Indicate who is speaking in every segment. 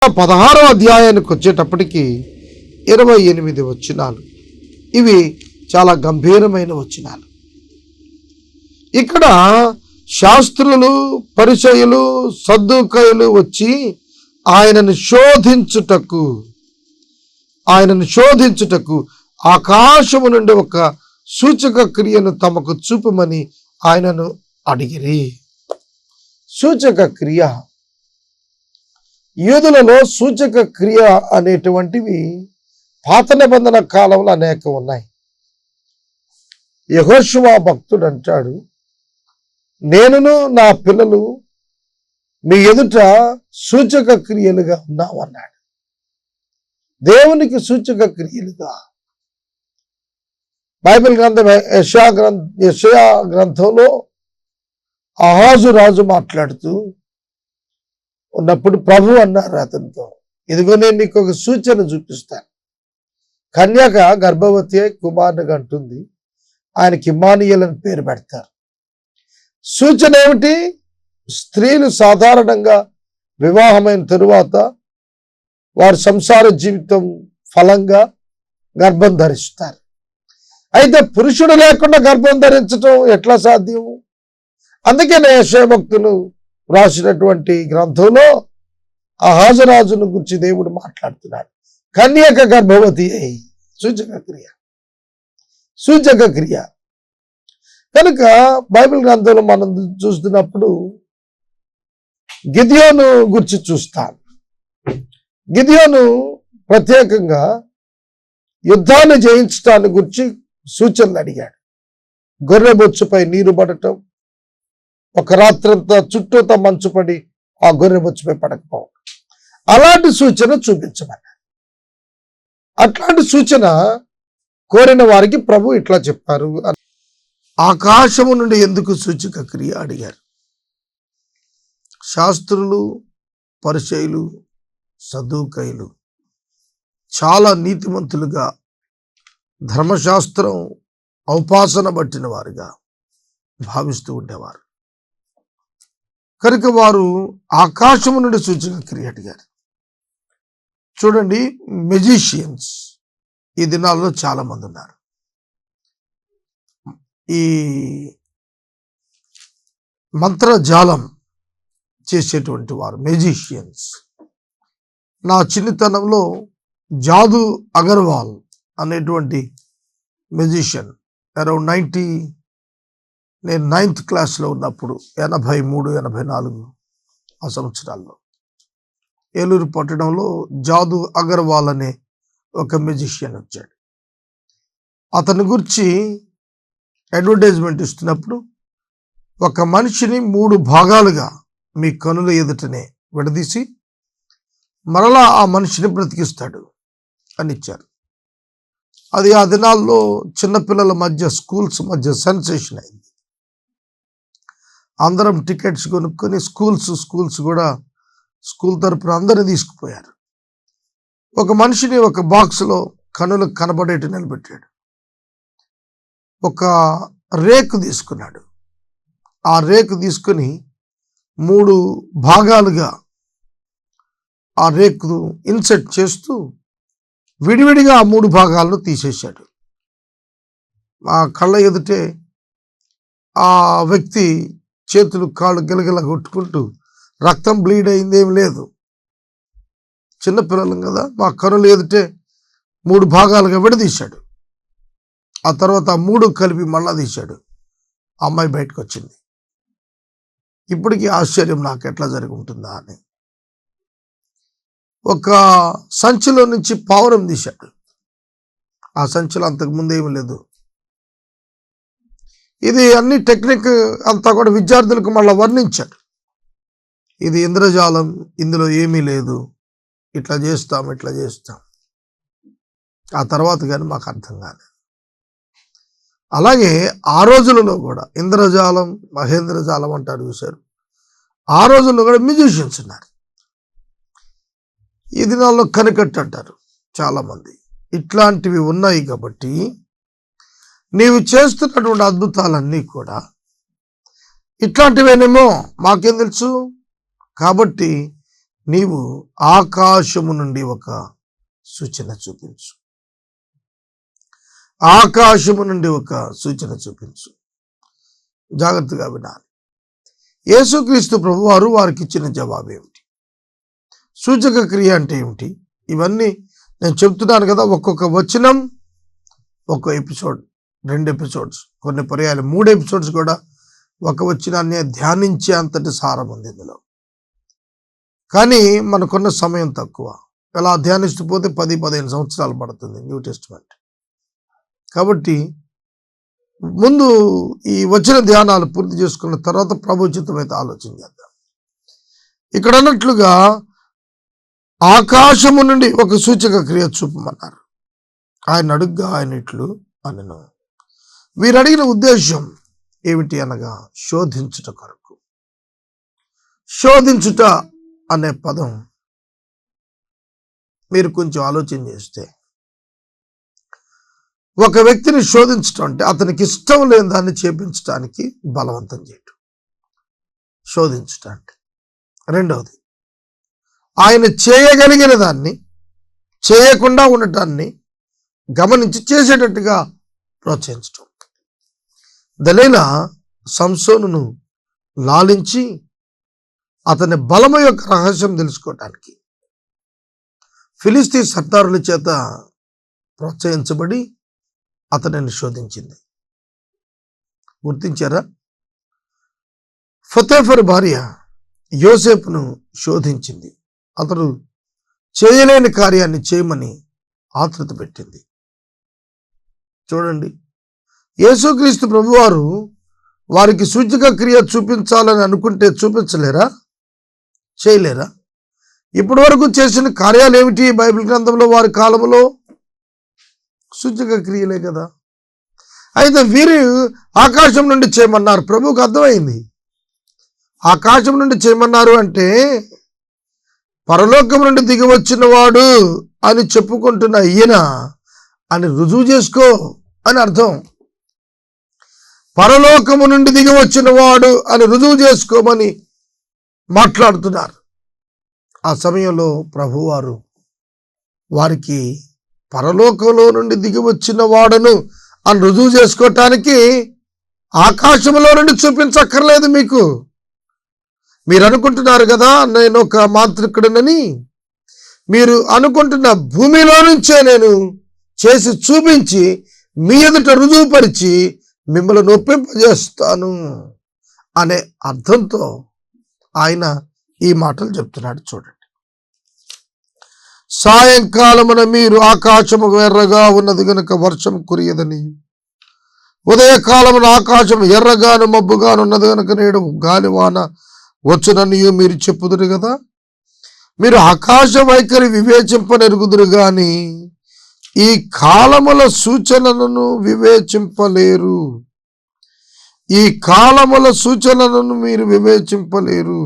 Speaker 1: 16వ అధ్యాయానికి వచ్చేటప్పటికి 28 వచనాలు. ఇవి చాలా గంభీరమైన వచనాలు. ఇక్కడ శాస్త్రులు, పరిసయ్యులు, సద్దూకయ్యులు వచ్చి ఆయనను శోధించుటకు ఆకాశము నుండి ఒక సూచక క్రియను తమకు చూపమని ఆయనను అడిగిరి. సూచక క్రియ, యూదులలో సూచక క్రియ అనేటువంటివి పాత నిబంధన కాలంలో అనేక ఉన్నాయి. యెహోషువ భక్తుడు అంటాడు, నేనును నా పిల్లలు మీ ఎదుట సూచక క్రియలుగా ఉన్నామన్నాడు. దేవునికి సూచక క్రియలుగా బైబిల్ గ్రంథం యెషయా గ్రంథంలో ఆహాజు రాజు మాట్లాడుతూ ఉన్నప్పుడు ప్రభు అన్నారు అతనితో, ఇదిగో నేను నీకు ఒక సూచన చూపిస్తాను. కన్యక గర్భవతి అయి కుమారునిగా అంటుంది, ఆయనకి ఇమ్మానుయేల్ అని పేరు పెడతారు. సూచన ఏమిటి? స్త్రీలు సాధారణంగా వివాహమైన తరువాత వారి సంసార జీవితం ఫలంగా గర్భం ధరిస్తారు. అయితే పురుషుడు లేకుండా గర్భం ధరించడం ఎట్లా సాధ్యం? అందుకే యెషయా భక్తులు రాసినటువంటి గ్రంథంలో ఆహాజరాజును గురించి దేవుడు మాట్లాడుతున్నాడు. కన్యక గర్భవతి అయి, సూచక క్రియ కనుక బైబిల్ గ్రంథంలో మనం చూస్తున్నప్పుడు గిద్యోను గురించి చూస్తాం. గిద్యోను ప్రత్యేకంగా యుద్ధాన్ని జయించడాన్ని గురించి సూచనలు అడిగాడు. గొర్రె బొచ్చుపై నీరు పడటం, ఒక రాత్రంతా చుట్టూతో మంచు పడి ఆ గొర్రె బొచ్చుపై పడకపోవడం, అలాంటి సూచన చూపించమన్నాడు. అట్లాంటి సూచన కోరిన వారికి ప్రభు ఇట్లా చెప్పారు. ఆకాశము నుండి ఎందుకు సూచక క్రియ అడిగారు. శాస్త్రులు, పరిసయ్యులు, సద్దూకయ్యులు చాలా నీతిమంతులుగా, ధర్మశాస్త్రం ఔపాసన పట్టిన వారుగా భావిస్తూ ఉండేవారు. కనుక వారు ఆకాశము నుండి సూచక క్రియ అడిగారు. చూడండి, మెజిషియన్స్ ఈ దినాల్లో చాలా మంది ఉన్నారు. ఈ మంత్రజాలం చేసేటువంటి వారు మెజిషియన్స్. నా చిన్నతనంలో జాదు అగర్వాల్ అనేటువంటి మెజిషియన్ అరౌండ్ నేను 9th క్లాస్లో ఉన్నప్పుడు 83, 84 ఆ సంవత్సరాల్లో ఏలూరు పట్టణంలో జాదు అగర్వాల్ అనే ఒక మెజిషియన్ వచ్చాడు. అతని గురించి అడ్వర్టైజ్మెంట్ ఇస్తున్నప్పుడు ఒక మనిషిని 3 భాగాలుగా మీ కనుల ఎదుటనే విడదీసి మరలా ఆ మనిషిని బ్రతికిస్తాడు అని ఇచ్చారు. అది ఆ దినాల్లో చిన్నపిల్లల మధ్య, స్కూల్స్ మధ్య సెన్సేషన్ అయింది. అందరం టికెట్స్ కొనుక్కొని స్కూల్స్ కూడా స్కూల్ తరపున అందరినీ తీసుకుపోయారు. ఒక మనిషిని ఒక బాక్స్లో కనులకు కనబడేట్టు నిలబెట్టాడు. ఒక రేకు తీసుకున్నాడు. ఆ రేకు తీసుకుని 3 భాగాలుగా ఆ రేకు ఇన్సెట్ చేస్తూ విడివిడిగా ఆ 3 భాగాలను తీసేశాడు. ఆ కళ్ళ ఎదుటే ఆ వ్యక్తి చేతులు కాళ్ళు గిలగిల కొట్టుకుంటూ, రక్తం బ్లీడ్ అయింది, ఏం లేదు, చిన్నపిల్లలం కదా, మా కనులు ఎదుటే 3 భాగాలుగా విడదీశాడు. ఆ తర్వాత 3 కలిపి మళ్ళా తీశాడు. అమ్మాయి బయటకు వచ్చింది. ఇప్పటికీ ఆశ్చర్యం నాకు, ఎట్లా జరిగి ఉంటుందా అని. ఒక సంచిలో నుంచి పావురం తీశాడు. ఆ సంచిలో అంతకుముందు ఏమీ లేదు. ఇది అన్ని టెక్నిక్ అంతా కూడా విద్యార్థులకు మళ్ళీ వర్ణించాడు. ఇది ఇంద్రజాలం, ఇందులో ఏమీ లేదు, ఇట్లా చేస్తాం. ఆ తర్వాత కానీ మాకు అర్థం కాలేదు. అలాగే ఆ రోజులలో కూడా ఇంద్రజాలం, మహేంద్రజాలం అంటారు చూశారు. ఆ రోజుల్లో కూడా మ్యూజిషియన్స్ ఉన్నారు. ఈ దినాల్లో కనికట్టు అంటారు చాలామంది. ఇట్లాంటివి ఉన్నాయి కాబట్టి నీవు చేస్తున్నటువంటి అద్భుతాలన్నీ కూడా ఇట్లాంటివేనేమో మాకేం తెలుసు. కాబట్టి నీవు ఆకాశము నుండి ఒక సూచన చూపించు. ఆకాశము నుండి ఒక సూచన చూపించు. జాగ్రత్తగా వినాలి. యేసుక్రీస్తు ప్రభువారు వారికి ఇచ్చిన జవాబు ఏమిటి? సూచక క్రియ అంటే ఏమిటి? ఇవన్నీ నేను చెప్తున్నాను కదా. ఒక్కొక్క వచనం ఒక్క ఎపిసోడ్, 2 ఎపిసోడ్స్, కొన్ని పర్యాలు 3 ఎపిసోడ్స్ కూడా ఒక వచనాన్ని ధ్యానించే అంతటి సారం ఉంది ఇందులో. కానీ మనకున్న సమయం తక్కువ. అలా ధ్యానిస్తూ పోతే 10-15 సంవత్సరాలు పడుతుంది న్యూ టెస్టిమెంట్. కాబట్టి ముందు ఈ వచన ధ్యానాలు పూర్తి చేసుకున్న తర్వాత ప్రభుచితమైతే ఆలోచన చేద్దాం. ఇక్కడ అన్నట్లుగా ఆకాశము నుండి ఒక సూచక క్రియ చూపమన్నారు. ఆయన అడుగ్గా ఆయన ఇట్లు అనెను. వీరు అడిగిన ఉద్దేశం ఏమిటి అనగా శోధించుట కొరకు. శోధించుట అనే పదం మీరు కొంచెం ఆలోచన చేస్తే, ఒక వ్యక్తిని శోధించటం అంటే అతనికి ఇష్టం లేని దాన్ని చేపించడానికి బలవంతం చేయటం శోధించుట అంటే. రెండవది, ఆయన చేయగలిగిన దాన్ని చేయకుండా ఉండటాన్ని గమనించి చేసేటట్టుగా ప్రోత్సహించటం. దలీలా సంసోనును లాలించి అతని బలము యొక్క రహస్యం తెలుసుకోవటానికి ఫిలిస్తీ సర్దారుల చేత ప్రోత్సహించబడి అతనిని శోధించింది. గుర్తించారా? ఫతేఫర్ భార్య యోసేపును శోధించింది. అతడు చేయలేని కార్యాన్ని చేయమని ఆతృత పెట్టింది. చూడండి, యేసుక్రీస్తు ప్రభువారు వారికి సూచక క్రియ చూపించాలని అనుకుంటే చూపించలేరా? చేయలేరా? ఇప్పటి వరకు చేసిన కార్యాలు ఏమిటి బైబిల్ గ్రంథంలో? వారి కాలంలో సూచక క్రియలే కదా. అయితే వీరు ఆకాశం నుండి చేయమన్నారు. ప్రభువుకు అర్థమైంది. ఆకాశం నుండి చేయమన్నారు అంటే పరలోకం నుండి దిగి వచ్చిన వాడు అని చెప్పుకుంటున్న ఈయన అని రుజువు చేసుకో అని అర్థం. పరలోకము నుండి దిగి వచ్చిన వాడు అని రుజువు చేసుకోమని మాట్లాడుతున్నారు. ఆ సమయంలో ప్రభువారు వారికి పరలోకంలో నుండి దిగి వచ్చిన వాడను అని రుజువు చేసుకోవటానికి ఆకాశంలో నుండి చూపించక్కర్లేదు మీకు. మీరు అనుకుంటున్నారు కదా నేను ఒక మాంత్రికుడినని. మీరు అనుకుంటున్న భూమిలో నుంచే నేను చేసి చూపించి మీ ఎదుట రుజువుపరిచి మిమ్మల్ని ఒప్పింపజేస్తాను అనే అర్థంతో ఆయన ఈ మాటలు చెప్తున్నాడు. చూడండి, సాయంకాలమున మీరు ఆకాశము ఎర్రగా ఉన్నది గనుక వర్షం కురియదని, ఉదయకాలమున ఆకాశం ఎర్రగాను మబ్బుగాను ఉన్నది గనుక నేడు గాలివాన వచ్చునని మీరు చెప్పుదురు కదా. మీరు ఆకాశ వైఖరి వివేచింపనెరుగుదురు గాని ఈ కాలముల సూచనలను వివేచింపలేరు. ఈ కాలముల సూచనలను మీరు వివేచింపలేరు.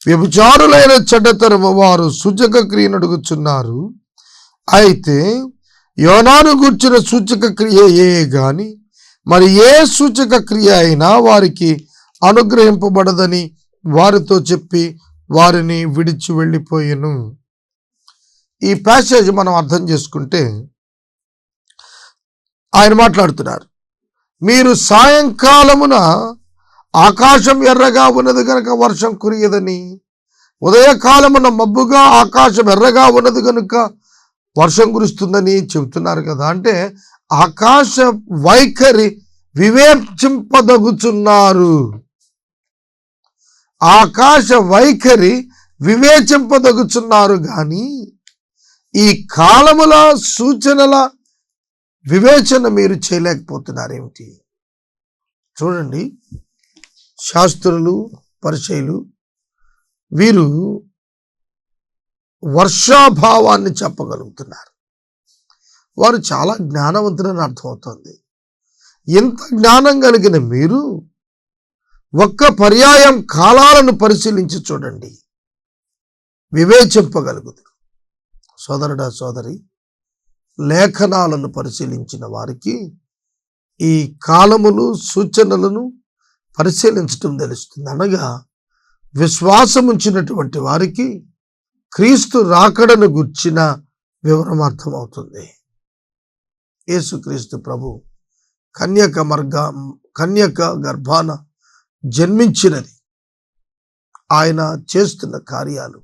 Speaker 1: వ్యభిచారులైన చెడ్డతరము వారు సూచక క్రియను అడుగుచున్నారు. అయితే యోనాను గూర్చిన సూచక క్రియ ఏ గాని మరి ఏ సూచక క్రియ అయినా వారికి అనుగ్రహింపబడదని వారితో చెప్పి వారిని విడిచి వెళ్ళిపోయెను. ఈ ప్యాసేజ్ మనం అర్థం చేసుకుంటే ఆయన మాట్లాడుతున్నారు, మీరు సాయంకాలమున ఆకాశం ఎర్రగా ఉన్నది కనుక వర్షం కురియదని, ఉదయకాలమున మబ్బుగా ఆకాశం ఎర్రగా ఉన్నది కనుక వర్షం కురుస్తుందని చెబుతున్నారు కదా. అంటే ఆకాశ వైఖరి వివేచింపదగుచున్నారు. ఆకాశ వైఖరి వివేచింపదగుచున్నారు కానీ ఈ కాలముల సూచనల వివేచన మీరు చేయలేకపోతున్నారేమిటి? చూడండి, శాస్త్రులు పరిచయులు వీరు వర్షాభావాన్ని చెప్పగలుగుతున్నారు. వారు చాలా జ్ఞానవంతులని అర్థమవుతుంది. ఎంత జ్ఞానం కలిగిన మీరు ఒక్క పర్యాయం కాలాలను పరిశీలించి చూడండి, వివేచింపగలుగుతారు. సోదరుడా సోదరి, లేఖనాలను పరిశీలించిన వారికి ఈ కాలములు సూచనలను పరిశీలించటం తెలుస్తుంది. అనగా విశ్వాసం ఉంచినటువంటి వారికి క్రీస్తు రాకడను గుర్చిన వివరం అర్థమవుతుంది. యేసుక్రీస్తు ప్రభు కన్యక గర్భాన జన్మించినది. ఆయన చేస్తున్న కార్యాలు,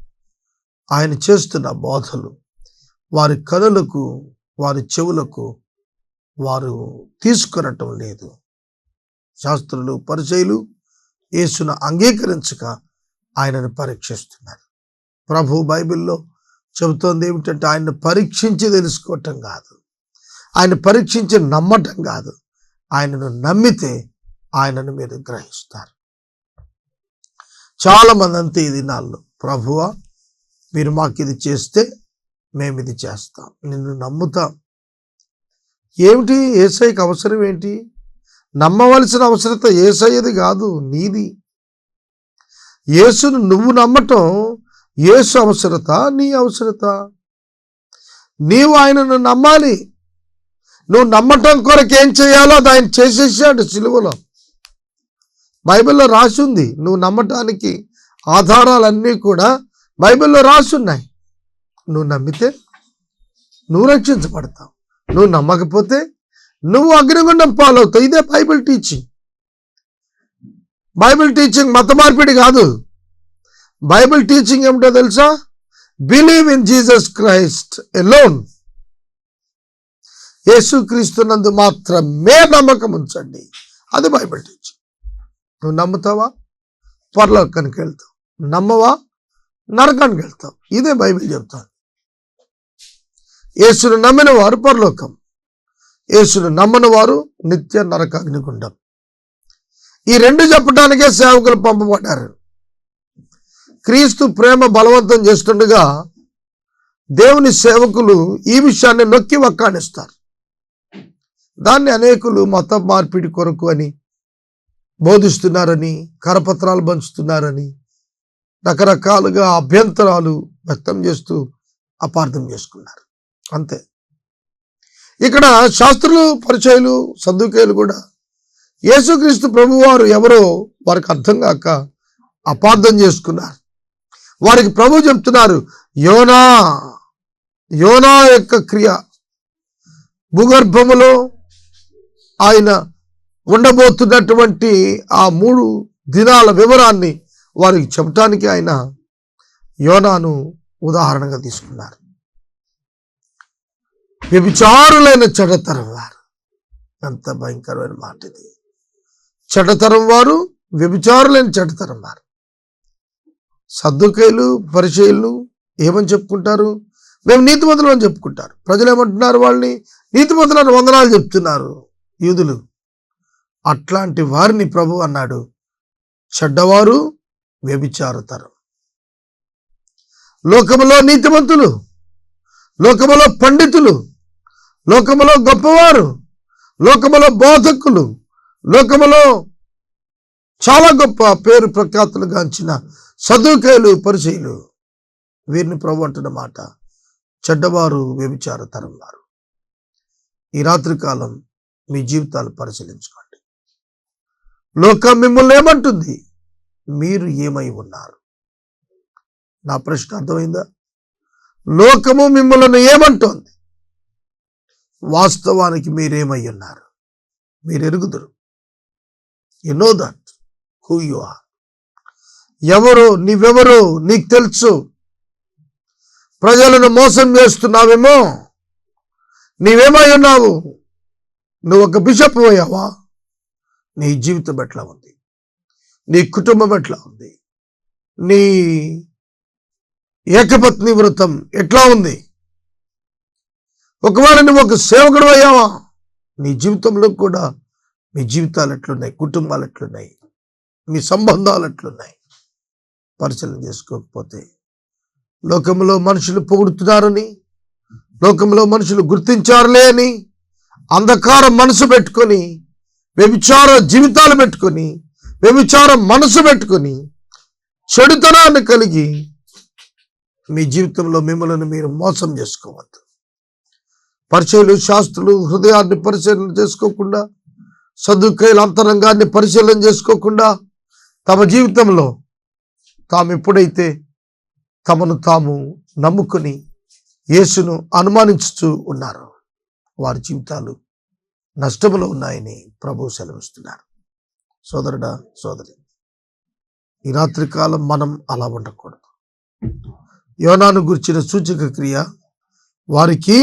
Speaker 1: ఆయన చేస్తున్న బోధలు వారి కనులకు, వారి చెవులకు వారు తీసుకునటం లేదు. శాస్త్రులు, పరిసయ్యులు యేసును అంగీకరించక ఆయనను పరీక్షిస్తున్నారు. ప్రభు బైబిల్లో చెబుతోంది ఏమిటంటే, ఆయన్ని పరీక్షించి తెలుసుకోవటం కాదు, ఆయన పరీక్షించి నమ్మటం కాదు, ఆయనను నమ్మితే ఆయనను మీరు గ్రహిస్తారు. చాలా మంది అంతే ఈ దినాల్లో, ప్రభువా మీరు మాకు ఇది చేస్తే మేము ఇది చేస్తాం, నిన్ను నమ్ముతాం. ఏమిటి యేసయ్యకి అవసరం ఏంటి? నమ్మవలసిన అవసరత యేసయ్యది కాదు, నీది. యేసును నువ్వు నమ్మటం యేసు అవసరత, నీ అవసరత. నీవు ఆయనను నమ్మాలి. నువ్వు నమ్మటం కొరకు ఏం చేయాలో అది ఆయన చేసేసాడు సిలువలో. బైబిల్లో రాసి ఉంది. నువ్వు నమ్మటానికి ఆధారాలన్నీ కూడా బైబిల్లో రాసి ఉన్నాయి. నువ్వు నమ్మితే నువ్వు రక్షించబడతావు, నువ్వు నమ్మకపోతే నువ్వు అగ్నిగుండం పాలవుతావు. ఇదే బైబిల్ టీచింగ్. బైబిల్ టీచింగ్ మత మార్పిడి కాదు. బైబిల్ టీచింగ్ ఏమిటో తెలుసా? Believe in Jesus Christ alone. యేసుక్రీస్తునందు మాత్రమే నమ్మకం ఉంచండి. అది బైబిల్ టీచింగ్. నువ్వు నమ్ముతావా? పరలోకానికి వెళ్తావు. నమ్మవా? నరకానికి వెళ్తావు. ఇదే బైబిల్ చెప్తాను. యేసును నమ్మిన వారు పరలోకం, యేసును నమ్మని వారు నిత్య నరకాగ్నిగుండం. ఈ రెండు చెప్పడానికే సేవకులు పంపబడ్డారు. క్రీస్తు ప్రేమ బలవంతం చేస్తుండగా దేవుని సేవకులు ఈ విషయాన్ని నొక్కి వక్కాణిస్తారు. దాన్ని అనేకులు మత మార్పిడి కొరకు అని బోధిస్తున్నారని, కరపత్రాలు పంచుతున్నారని, రకరకాలుగా అభ్యంతరాలు వ్యక్తం చేస్తూ అపార్థం చేసుకున్నారు. అంతే. ఇక్కడ శాస్త్రులు, పరిచయులు, సద్దుకేయులు కూడా యేసుక్రీస్తు ప్రభువారు ఎవరో వారికి అర్థం కాక అపార్థం చేసుకున్నారు. వారికి ప్రభు చెప్తున్నారు, యోనా యొక్క క్రియ, భూగర్భములో ఆయన ఉండబోతున్నటువంటి ఆ 3 దినాల వివరాన్ని వారికి చెప్పడానికి ఆయన యోనాను ఉదాహరణగా తీసుకున్నారు. వ్యభిచారులైన చెడతరం వారు. ఎంత భయంకరమైన మాట ఇది. చెడతరం వారు, వ్యభిచారులైన చెడతరం వారు. సద్దుకేయులు, పరిచయులు ఏమని చెప్పుకుంటారు? మేము నీతిమంతులు అని చెప్పుకుంటారు. ప్రజలు ఏమంటున్నారు? వాళ్ళని నీతిమంతులను వందనాలు చెప్తున్నారు యూదులు. అట్లాంటి వారిని ప్రభు అన్నాడు చెడ్డవారు, వ్యభిచారతరం. లోకములో నీతిమంతులు, లోకములో పండితులు, లోకములో గొప్పవారు, లోకములో బోధకులు, లోకములో చాలా గొప్ప పేరు ప్రఖ్యాతులు గాంచిన సదుకేయులు, పరిచయులు, వీరిని ప్రభు అంటున్న మాట చెడ్డవారు, వ్యభిచారతరం వారు. ఈ రాత్రి కాలం మీ జీవితాలు పరిశీలించుకోండి. లోకం మిమ్మల్ని ఏమంటుంది? మీరు ఏమై ఉన్నారు? నా ప్రశ్న అర్థమైందా? లోకము మిమ్మల్ని ఏమంటోంది? వాస్తవానికి మీరేమై ఉన్నారు? మీరు ఎరుగుదురు. You know that who you are. ఎవరు నీవెవరు నీకు తెలుసు. ప్రజలను మోసం చేస్తున్నావేమో. నీవేమై ఉన్నావు? నువ్వు ఒక బిషప్ అయ్యావా? నీ జీవితం ఎట్లా ఉంది? నీ కుటుంబం ఎట్లా ఉంది? నీ ఏకపత్ని వ్రతం ఎట్లా ఉంది? ఒకవేళ నువ్వు ఒక సేవకుడు అయ్యావా? నీ జీవితంలో కూడా మీ జీవితాలు ఎట్లున్నాయి? కుటుంబాలు ఎట్లున్నాయి? మీ సంబంధాలు ఎట్లున్నాయి? పరిశీలన చేసుకోకపోతే లోకంలో మనుషులు పొగుడుతున్నారని, లోకంలో మనుషులు గుర్తించారులే అని అంధకార మనసు పెట్టుకొని, వ్యభిచార జీవితాలు పెట్టుకొని, వ్యభిచార మనసు పెట్టుకొని, చెడుతనాన్ని కలిగి మీ జీవితంలో మిమ్మల్ని మీరు మోసం చేసుకోవద్దు. పరిచయులు, శాస్త్రులు హృదయాన్ని పరిశీలన చేసుకోకుండా, సదుకేయుల అంతరంగాన్ని పరిశీలన చేసుకోకుండా, తమ జీవితంలో తాము ఎప్పుడైతే తమను తాము నమ్ముకుని యేసును అనుమానించుతూ ఉన్నారు. వారి జీవితాలు నష్టములో ఉన్నాయని ప్రభువు సెలవిస్తున్నారు. సోదరుడా, సోదరి, ఈ రాత్రి కాలం మనం అలా ఉండకూడదు. యోనాను గురించిన సూచక క్రియ వారికి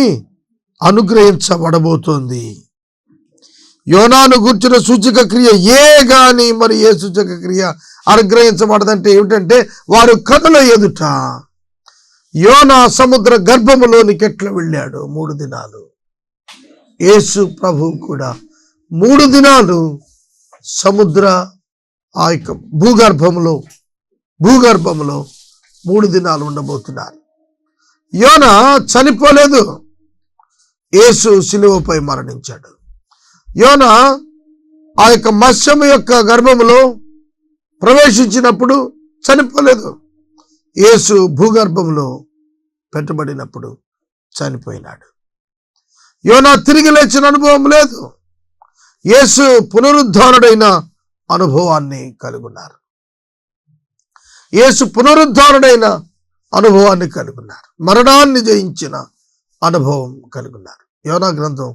Speaker 1: అనుగ్రహించబడబోతోంది. యోనాను గురించిన సూచక క్రియ గాని మరి ఏ సూచక క్రియ అనుగ్రహించబడదంటే ఏమిటంటే వారు కనుల ఎదుట యోనా సముద్ర గర్భములోనికి ఎట్లా వెళ్ళాడు 3 దినాలు. యేసు ప్రభు కూడా 3 దినాలు సముద్ర ఆ యొక్క భూగర్భంలో 3 దినాలు ఉండబోతున్నారు. యోనా చనిపోలేదు, యేసు శిలువపై మరణించాడు. యోనా ఆ యొక్క మత్స్యము యొక్క గర్భములో ప్రవేశించినప్పుడు చనిపోలేదు, యేసు భూగర్భంలో పెట్టబడినప్పుడు చనిపోయినాడు. యోనా తిరిగి లేచిన అనుభవం లేదు, యేసు పునరుద్ధానుడైన అనుభవాన్ని కలిగున్నారు. యేసు పునరుద్ధానుడైన అనుభవాన్ని కలిగున్నారు. మరణాన్ని జయించిన అనుభవం కలిగున్నారు. యోనా గ్రంథం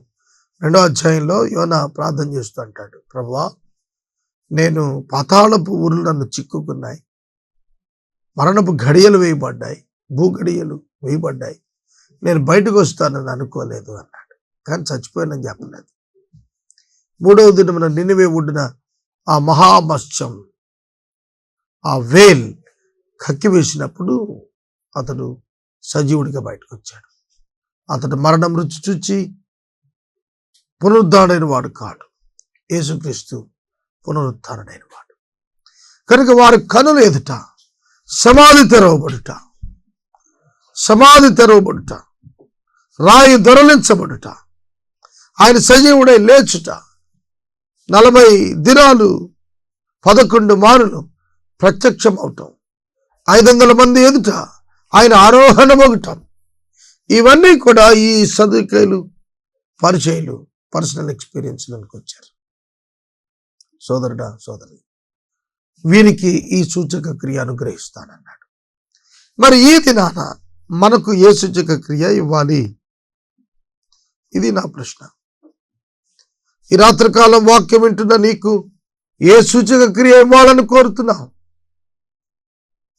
Speaker 1: 2వ అధ్యాయంలో యోనా ప్రార్థన చేస్తూ అంటాడు, ప్రభువా, నేను పాతాళపు ఊర్లు నన్ను చిక్కుకున్నాయి, మరణపు గడియలు వేయబడ్డాయి, భూగడియలు వేయబడ్డాయి, నేను బయటకు వస్తానని అనుకోలేదు అన్నాడు. కానీ చచ్చిపోయానని చెప్పలేదు. 3వ దినమున నినివే ఒడ్డున ఆ మహామత్స్యం, ఆ వేల్ కక్కివేసినప్పుడు అతడు సజీవుడిగా బయటకు వచ్చాడు. అతడు మరణం రుచి చూచి పునరుద్ధారుడైన వాడు కాడు, యేసుక్రీస్తు పునరుద్ధారుడైన వాడు. కనుక వారి కనుల ఎదుట సమాధి తెరవబడుట, రాయి దొరలించబడుట, ఆయన సజీవుడై లేచుట, 40 దినాలు 11 మారులు ప్రత్యక్షమవటం, 500 మంది ఎదుట ఆయన ఆరోహణమవటం, ఇవన్నీ కూడా ఈ సదుకాయులు పరిచయులు పర్సనల్ ఎక్స్పీరియన్స్లోకి వచ్చారు. సోదరుడా, సోదరి, వీరికి ఈ సూచక క్రియ అనుగ్రహిస్తానన్నాడు. మరి ఈ దినాన మనకు ఏ సూచక క్రియ ఇవ్వాలి? ఇది నా ప్రశ్న. ఈ రాత్రికాలం వాక్యం వింటున్న నీకు ఏ సూచక క్రియ ఇవ్వాలని కోరుతున్నావు?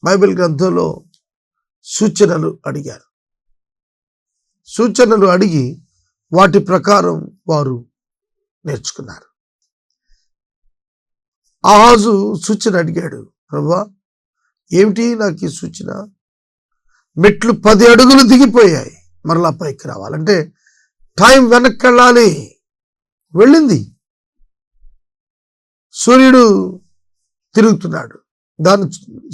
Speaker 1: బైబిల్ గ్రంథంలో సూచనలు అడిగారు. సూచనలు అడిగి వాటి ప్రకారం వారు నేర్చుకున్నారు. ఆహాజు సూచన అడిగాడు, ప్రభువా, ఏమిటి నాకు ఈ సూచన? మెట్లు 10 అడుగులు దిగిపోయాయి, మరలా పైకి రావాలంటే టైం వెనక్కి వెళ్ళాలి. వెళ్ళింది. సూర్యుడు తిరుగుతున్నాడు,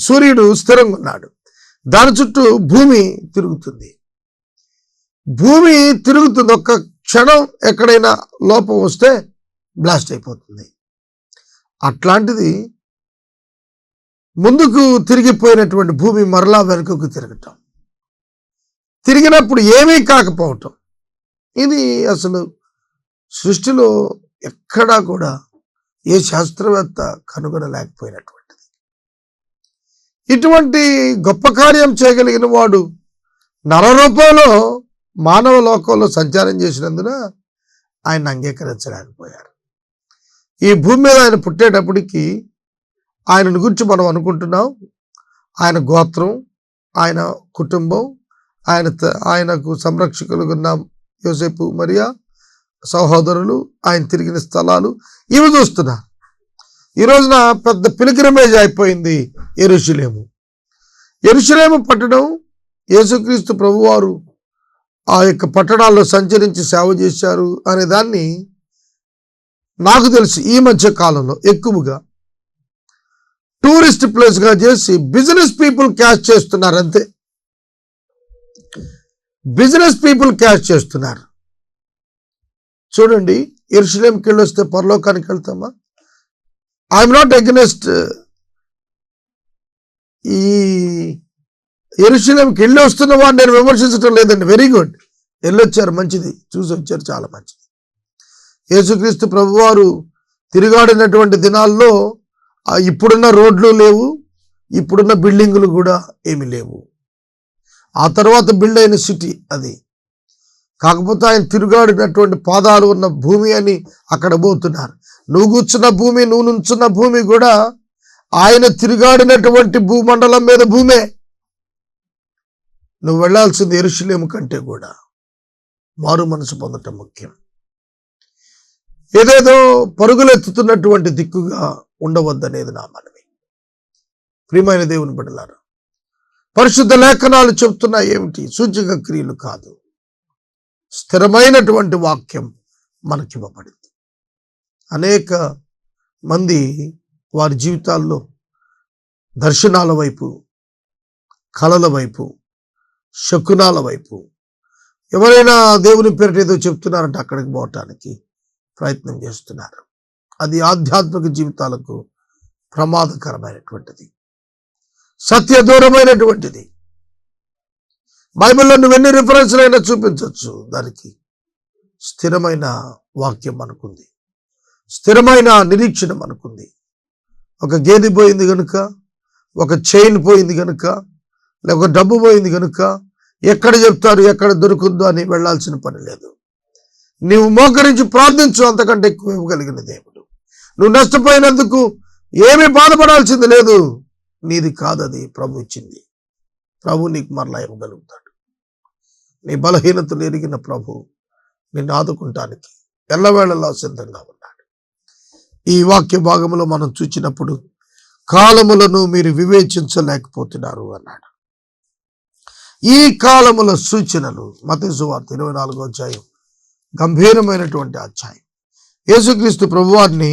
Speaker 1: సూర్యుడు స్థిరంగా ఉన్నాడు, దాని చుట్టూ భూమి తిరుగుతుంది. భూమి తిరుగుతుంది, ఒక్క క్షణం ఎక్కడైనా లోపం వస్తే బ్లాస్ట్ అయిపోతుంది. అట్లాంటిది ముందుకు తిరిగిపోయినటువంటి భూమి మరలా వెనుకకు తిరగటం, తిరిగినప్పుడు ఏమీ కాకపోవటం, ఇది అసలు సృష్టిలో ఎక్కడా కూడా ఏ శాస్త్రవేత్త కనుగొనలేకపోయినటువంటిది. ఇటువంటి గొప్ప కార్యం చేయగలిగిన వాడు నరరూపంలో మానవ లోకంలో సంచారం చేసినందున ఆయన అంగీకరించలేకపోయారు. ఈ భూమి మీద ఆయన పుట్టేటప్పటికి ఆయనను గురించి మనం అనుకుంటున్నాం, ఆయన గోత్రం, ఆయన కుటుంబం, ఆయనకు సంరక్షకులుగా ఉన్న యోసేపు, మరియా, సహోదరులు, ఆయన తిరిగిన స్థలాలు, ఇవి చూస్తున్నారు. ఈ రోజున పెద్ద పిల్గ్రిమేజ్ అయిపోయింది యెరూషలేము పట్టణం. యేసుక్రీస్తు ప్రభువారు ఆ యొక్క పట్టణాల్లో సంచరించి సేవ చేశారు అనే దాన్ని నాకు తెలిసి ఈ మధ్య కాలంలో ఎక్కువగా టూరిస్ట్ ప్లేస్గా చేసి బిజినెస్ పీపుల్ క్యాష్ చేస్తున్నారు. అంతే, బిజినెస్ పీపుల్ క్యాష్ చేస్తున్నారు. చూడండి, యెరూషలేంకి వెళ్ళొస్తే పరలోకానికి వెళ్తామా? ఐఎమ్ నాట్ అగెన్స్ట్ ఈ యెరూషలేంకి వెళ్ళి వస్తున్న వాడిని నేను విమర్శించడం లేదండి. వెరీ గుడ్, వెళ్ళొచ్చారు, మంచిది, చూసి వచ్చారు, చాలా మంచిది. యేసుక్రీస్తు ప్రభువారు తిరుగాడినటువంటి దినాల్లో ఇప్పుడున్న రోడ్లు లేవు, ఇప్పుడున్న బిల్డింగులు కూడా ఏమీ లేవు. ఆ తర్వాత బిల్డ్ అయిన సిటీ అది. కాకపోతే ఆయన తిరుగాడినటువంటి పాదాలు ఉన్న భూమి అని అక్కడ పోతున్నారు. నువ్వు కూర్చున్న భూమి, నువ్వు నుంచున్న భూమి కూడా ఆయన తిరుగాడినటువంటి భూమండలం మీద భూమే. నువ్వు వెళ్లాల్సింది యెరూషలేము కంటే కూడా మారు మనసు పొందటం ముఖ్యం. ఏదేదో పరుగులెత్తుతున్నటువంటి దిక్కుగా ఉండవద్దనేది నా మనవి. ప్రియమైన దేవుని బిడ్డలారా, పరిశుద్ధ లేఖనాలు చెప్తున్నా ఏమిటి? సూచక క్రియలు కాదు, స్థిరమైనటువంటి వాక్యం మనకివ్వబడింది. అనేక మంది వారి జీవితాల్లో దర్శనాల వైపు, కళల వైపు, శకునాల వైపు, ఎవరైనా దేవుని పేరిట ఏదో చెప్తున్నారంటే అక్కడికి పోవటానికి ప్రయత్నం చేస్తున్నారు. అది ఆధ్యాత్మిక జీవితాలకు ప్రమాదకరమైనటువంటిది, సత్య దూరమైనటువంటిది. బైబిల్లో నువ్వు ఎన్ని రిఫరెన్స్లు అయినా చూపించవచ్చు, దానికి స్థిరమైన వాక్యం మనకుంది, స్థిరమైన నిరీక్షణ మనకుంది. ఒక గేదె పోయింది కనుక, ఒక చైన్ పోయింది కనుక, లేక ఒక డబ్బు పోయింది కనుక ఎక్కడ చెప్తారు, ఎక్కడ దొరుకుద్దో అని వెళ్లాల్సిన పని లేదు. నీవు మోకరించి ప్రార్థించు, అంతకంటే ఎక్కువ ఇవ్వగలిగిన దేవుడు. నువ్వు నష్టపోయినందుకు ఏమీ బాధపడాల్సింది లేదు, నీది కాదది, ప్రభు ఇచ్చింది. ప్రభు నీకు మరలా ఇవ్వగలుగుతాడు. నీ బలహీనతలు ఎరిగిన ప్రభు నిన్ను ఆదుకుంటానికి ఎల్లవేళలా సిద్ధంగా ఉన్నాడు. ఈ వాక్య భాగంలో మనం చూచినప్పుడు కాలములను మీరు వివేచించలేకపోతున్నారు అన్నాడు. ఈ కాలముల సూచనలు మత్తయి సువార్త 24వ అధ్యాయం గంభీరమైనటువంటి అధ్యాయం. యేసుక్రీస్తు ప్రభువారిని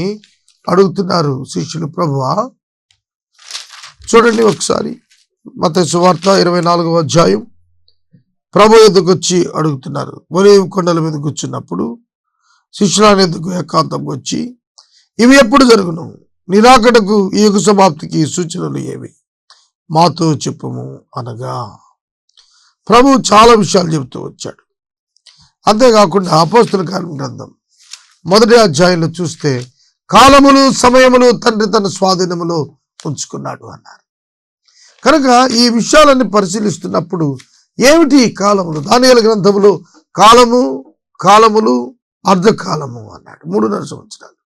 Speaker 1: అడుగుతున్నారు శిష్యులు, ప్రభువా చూడండి ఒకసారి మత్తయి సువార్త 24వ అధ్యాయం. ప్రభు ఎద్దుకు వచ్చి అడుగుతున్నారు. ఒలీవ కొండల మీద కూర్చున్నప్పుడు శిష్యుల ఎద్దుకు ఏకాంతంగా వచ్చి, ఇవి ఎప్పుడు జరుగును? నిరాకడకు ఈ యుగ సమాప్తికి సూచనలు ఏవి? మాతో చెప్పుము అనగా ప్రభు చాలా విషయాలు చెబుతూ వచ్చాడు. అంతేకాకుండా అపోస్తల కార్యముల గ్రంథం 1వ అధ్యాయంలో చూస్తే కాలములు సమయములు తండ్రి తన స్వాధీనములో ఉంచుకున్నాడు అన్నారు. కనుక ఈ విషయాలన్నీ పరిశీలిస్తున్నప్పుడు ఏమిటి కాలములు? దానియేలు గ్రంథములో కాలములు అర్ధకాలము అన్నాడు. 3.5 సంవత్సరాలు,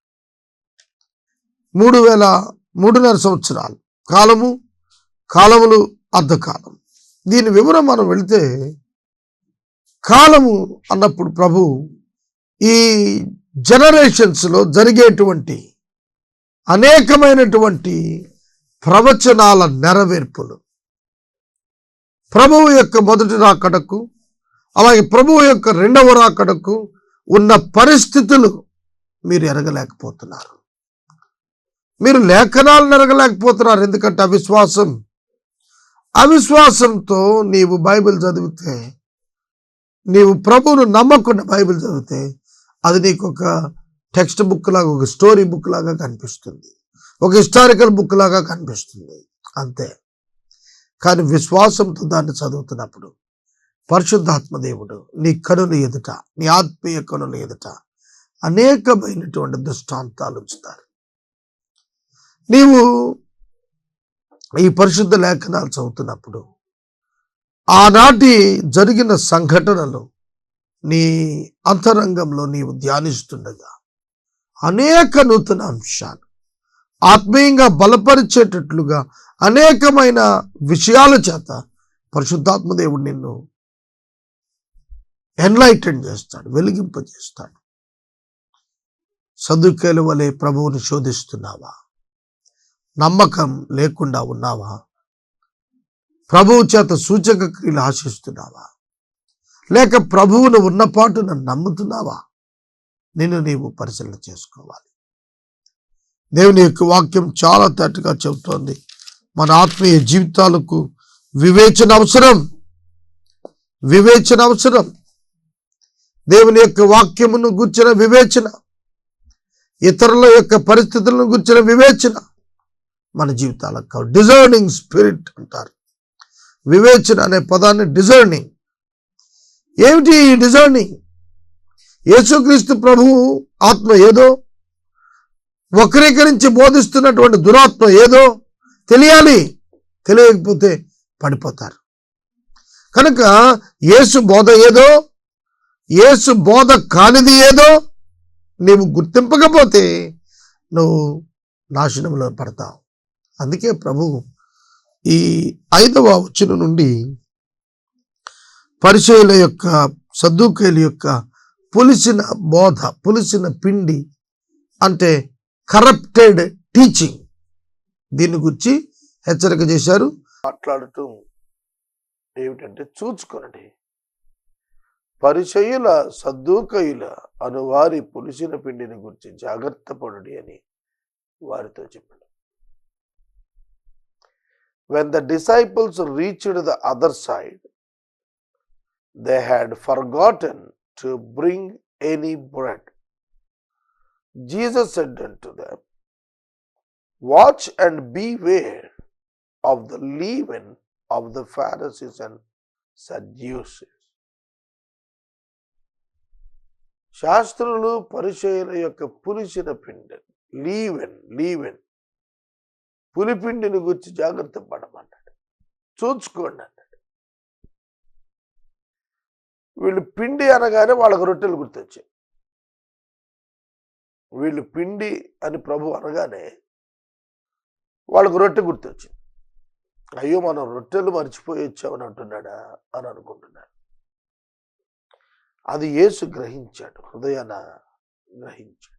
Speaker 1: 3,500 సంవత్సరాలు కాలములు అర్ధకాలం. దీని వివరం మనం వెళితే, కాలము అన్నప్పుడు ప్రభు ఈ జనరేషన్స్లో జరిగేటువంటి అనేకమైనటువంటి ప్రవచనాల నెరవేర్పులు, ప్రభువు యొక్క మొదటి రాకడకు అలాగే ప్రభువు యొక్క రెండవ రాకడకు ఉన్న పరిస్థితులు మీరు ఎరగలేకపోతున్నారు. మీరు లేఖనాలను ఎరగలేకపోతున్నారు. ఎందుకంటే అవిశ్వాసంతో నీవు బైబిల్ చదివితే, నీవు ప్రభువును నమ్మకుండా బైబిల్ చదివితే అది నీకు ఒక టెక్స్ట్ బుక్ లాగా, ఒక స్టోరీ బుక్ లాగా కనిపిస్తుంది, ఒక హిస్టారికల్ బుక్ లాగా కనిపిస్తుంది, అంతే. కానీ విశ్వాసంతో దాన్ని చదువుతున్నప్పుడు పరిశుద్ధాత్మ దేవుడు నీ కనుల ఎదుట, నీ ఆత్మీయ కనుల ఎదుట అనేకమైనటువంటి దృష్టాంతాలు ఉంచుతారు. నీవు ఈ పరిశుద్ధ లేఖనాలు చదువుతున్నప్పుడు ఆనాటి జరిగిన సంఘటనలు నీ అంతరంగంలో నీవు ధ్యానిస్తుండగా అనేక నూతన అంశాలు ఆత్మీయంగా బలపరిచేటట్లుగా అనేకమైన విషయాల చేత పరిశుద్ధాత్మ దేవుడు నిన్ను ఎన్లైటన్ చేస్తాడు, వెలిగింపజేస్తాడు. సదుకేల వలె ప్రభువుని శోధిస్తున్నావా? నమ్మకం లేకుండా ఉన్నావా? ప్రభువు చేత సూచక క్రియలు ఆశిస్తున్నావా? లేక ప్రభువును ఉన్నపాటును నమ్ముతున్నావా? నిన్ను నీవు పరిశీలన చేసుకోవాలి. దేవుని యొక్క వాక్యం చాలా తేటగా చెబుతోంది, మన ఆత్మీయ జీవితాలకు వివేచన అవసరం. దేవుని యొక్క వాక్యమును గుర్చిన వివేచన, ఇతరుల యొక్క పరిస్థితులను గుర్చిన వివేచన మన జీవితాలకు కావాలి. డిజర్నింగ్ స్పిరిట్ అంటారు. వివేచన అనే పదాన్ని డిజర్నింగ్. ఏమిటి ఈ డిజర్నింగ్? యేసుక్రీస్తు ప్రభువు ఆత్మ ఏదో, వక్రీకరించి బోధిస్తున్నటువంటి దురాత్మ ఏదో తెలియాలి. తెలియకపోతే పడిపోతారు. కనుక యేసు బోధ ఏదో, యేసు బోధ కానిది ఏదో నీవు గుర్తింపకపోతే నువ్వు నాశనంలో పడతావు. అందుకే ప్రభు ఈ 5వ వచనం నుండి పరిసయ్యుల యొక్క, సద్దూకయ్యుల యొక్క పులిసిన బోధ, పులిసిన పిండి అంటే కరప్టెడ్ టీచింగ్, దీని గురించి హెచ్చరిక చేశారు. మాట్లాడుతూ ఏమిటంటే, చూచుకొనండి, పరిసయ్యుల సద్దూకయ్యుల అనువారి పులిసిన పిండిని గురించి జాగ్రత్త పడుడి అని వారితో చెప్పాడు. When the disciples reached the other side, they had forgotten to bring any bread. Jesus said unto them, watch and beware of the leaven of the Pharisees and Sadducees. శాస్త్రులు పరిసయ్యుల యొక్క పులిసిన పిండి, లీవెన్ పులిపిండిని గురించి జాగ్రత్త పడమన్నాడు, చూచుకోండి అన్నాడు. వీళ్ళు పిండి అనగానే వాళ్ళకు రొట్టెలు గుర్తొచ్చాయి. వీళ్ళు పిండి అని ప్రభు అనగానే వాళ్ళకు రొట్టె గుర్తొచ్చింది. అయ్యో, మనం రొట్టెలు మర్చిపోయి వచ్చామని అంటున్నాడా అని అనుకుంటున్నాడు. అది యేసు గ్రహించాడు, హృదయాన గ్రహించాడు.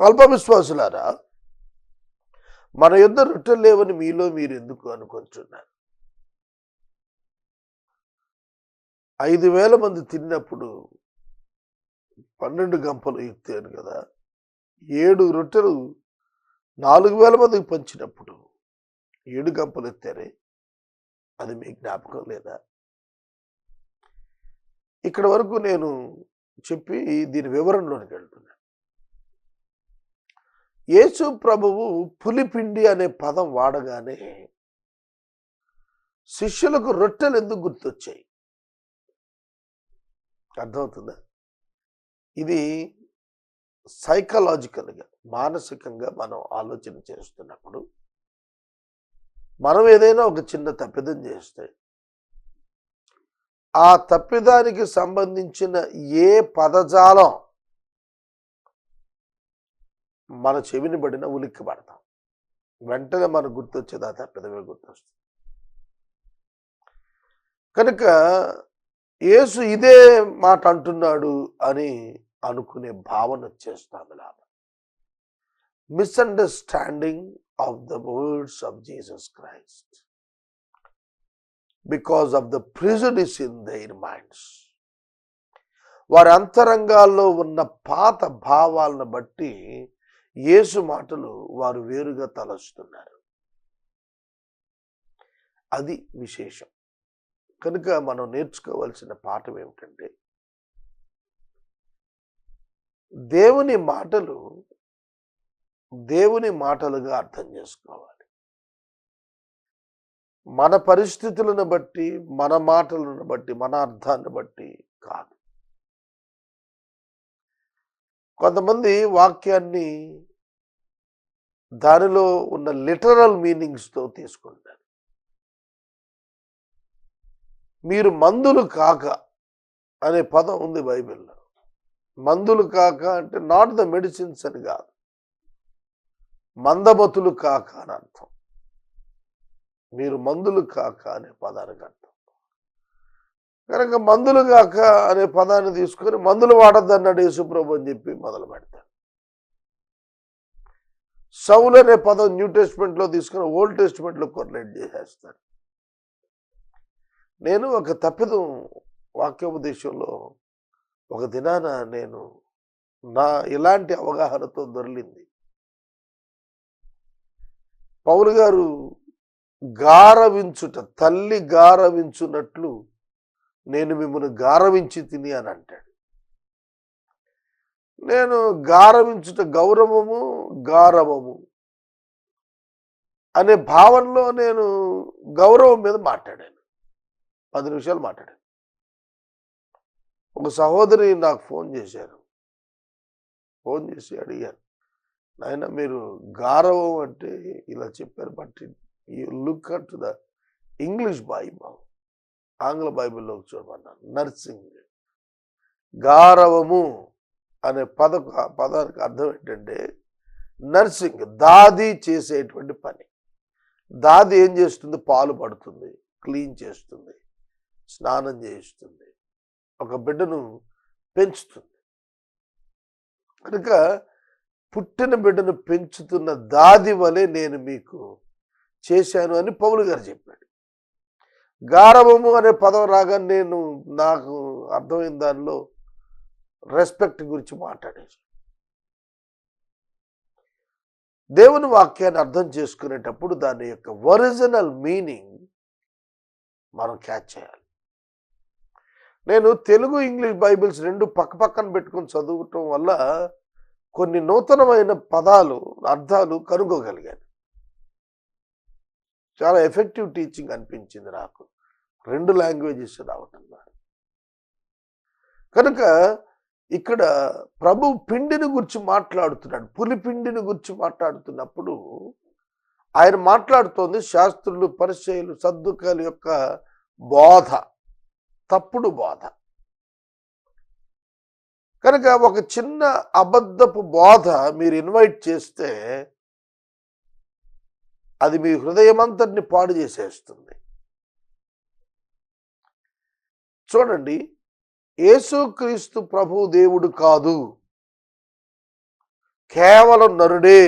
Speaker 1: అల్ప విశ్వాసులారా, మన యొద్ద రొట్టెలు లేవని మీలో మీరు ఎందుకు అనుకుంటున్నారు? 5,000 మంది తిన్నప్పుడు 12 గంపలు ఎత్తారు కదా, 7 రొట్టెలు 4,000 మందికి పంచినప్పుడు 7 గంపలు ఎత్తారే, అది మీ జ్ఞాపకం లేదా? ఇక్కడ వరకు నేను చెప్పి దీని వివరణలోనికి వెళ్తున్నాను. యేసు ప్రభువు పులిపిండి అనే పదం వాడగానే శిష్యులకు రొట్టెలు ఎందుకు గుర్తొచ్చాయి? అర్థమవుతుందా? ఇది సైకలాజికల్గా, మానసికంగా మనం ఆలోచన చేస్తున్నప్పుడు, మనం ఏదైనా ఒక చిన్న తప్పిదం చేస్తే ఆ తప్పిదానికి సంబంధించిన ఏ పదజాలం మన చెవిని పడిన ఉలిక్కి పడతాం. వెంటనే మనకు గుర్తొచ్చేది ఆ తప్పిదమే గుర్తొస్తుంది. కనుక యేసు ఇదే మాట అంటున్నాడు అని అనుకునే భావన వచ్చేస్తాము. లాభం misunderstanding of the words of Jesus Christ because of the prejudice in their minds. వారి అంతరంగాల్లో ఉన్న పాత భావాలను బట్టి యేసు మాటలు వారు వేరుగా తలస్తున్నారు. అది విశేషం. కనుక మనం నేర్చుకోవాల్సిన పాఠం ఏమిటంటే, దేవుని మాటలు దేవుని మాటలుగా అర్థం చేసుకోవాలి. మన పరిస్థితులను బట్టి, మన మాటలను బట్టి, మన అర్థాన్ని బట్టి కాదు. కొంతమంది వాక్యాన్ని దానిలో ఉన్న లిటరల్ మీనింగ్స్తో తీసుకుంటారు. మీరు మందులు కాక అనే పదం ఉంది బైబిల్లో. మందులు కాక అంటే నాట్ ద మెడిసిన్స్ అని కాదు, మందమతులు కాక అని అర్థం. మీరు మందులు కాక అనే పదానికి అర్థం. కనుక మందులు కాక అనే పదాన్ని తీసుకొని మందులు వాడద్దన్నాడు యేసుప్రభు అని చెప్పి మొదలు పెడతారు. సౌలు అనే పదం న్యూ టెస్ట్మెంట్లో తీసుకుని ఓల్డ్ టెస్ట్మెంట్లో కొరిలేట్ చేసేస్తారు. నేను ఒక తప్పిదం వాక్యోపదేశంలో ఒక దినాన నేను నా ఇలాంటి అవగాహనతో దొరికింది. పౌలు గారు గారవించుట, తల్లి గారవించున్నట్లు నేను మిమ్మల్ని గారవించి తిని అని అంటాడు. నేను గారవించుట గౌరవము, గారవము అనే భావనలో నేను గౌరవం మీద మాట్లాడాను. 10 నిమిషాలు మాట్లాడాను. ఒక సహోదరి నాకు ఫోన్ చేశారు. ఫోన్ చేసి అడిగారు, నాయన మీరు గారవం అంటే ఇలా చెప్పారు, but you look at the English Bible, ఆంగ్ల బైబిల్లోకి చూడమన్నాను. నర్సింగ్, గారవము అనే పదానికి అర్థం ఏంటంటే నర్సింగ్, దాది చేసేటువంటి పని. దాది ఏం చేస్తుంది? పాలు పడుతుంది, క్లీన్ చేస్తుంది, స్నానం చేయిస్తుంది, ఒక బిడ్డను పెంచుతుంది. కనుక పుట్టిన బిడ్డను పెంచుతున్న దాది వలె నేను మీకు చేశాను అని పౌలు గారు చెప్పాడు. గారవము అనే పదం రాగానే నాకు అర్థమైన దానిలో రెస్పెక్ట్ గురించి మాట్లాడేసి, దేవుని వాక్యాన్ని అర్థం చేసుకునేటప్పుడు దాని యొక్క ఒరిజినల్ మీనింగ్ మనం క్యాచ్ చేయాలి. నేను తెలుగు ఇంగ్లీష్ బైబిల్స్ రెండు పక్కన పెట్టుకుని చదువుటం వల్ల కొన్ని నూతనమైన పదాలు, అర్థాలు కనుగోగలిగాను. చాలా ఎఫెక్టివ్ టీచింగ్ అనిపించింది నాకు, రెండు లాంగ్వేజెస్ రావటం ద్వారా. కనుక ఇక్కడ ప్రభు పిండిని గురించి మాట్లాడుతున్నాడు. పులిపిండిని గురించి మాట్లాడుతున్నప్పుడు ఆయన మాట్లాడుతోంది శాస్త్రులు, పరిసయ్యులు, సద్దుకాయల యొక్క బోధ, తప్పుడు బోధ. కనుక ఒక చిన్న అబద్ధపు బోధ మీరు ఇన్వైట్ చేస్తే అది మీ హృదయమంతటిని పాడు చేసేస్తుంది. చూడండి, యేసుక్రీస్తు ప్రభు దేవుడు కాదు, కేవలం నరుడే,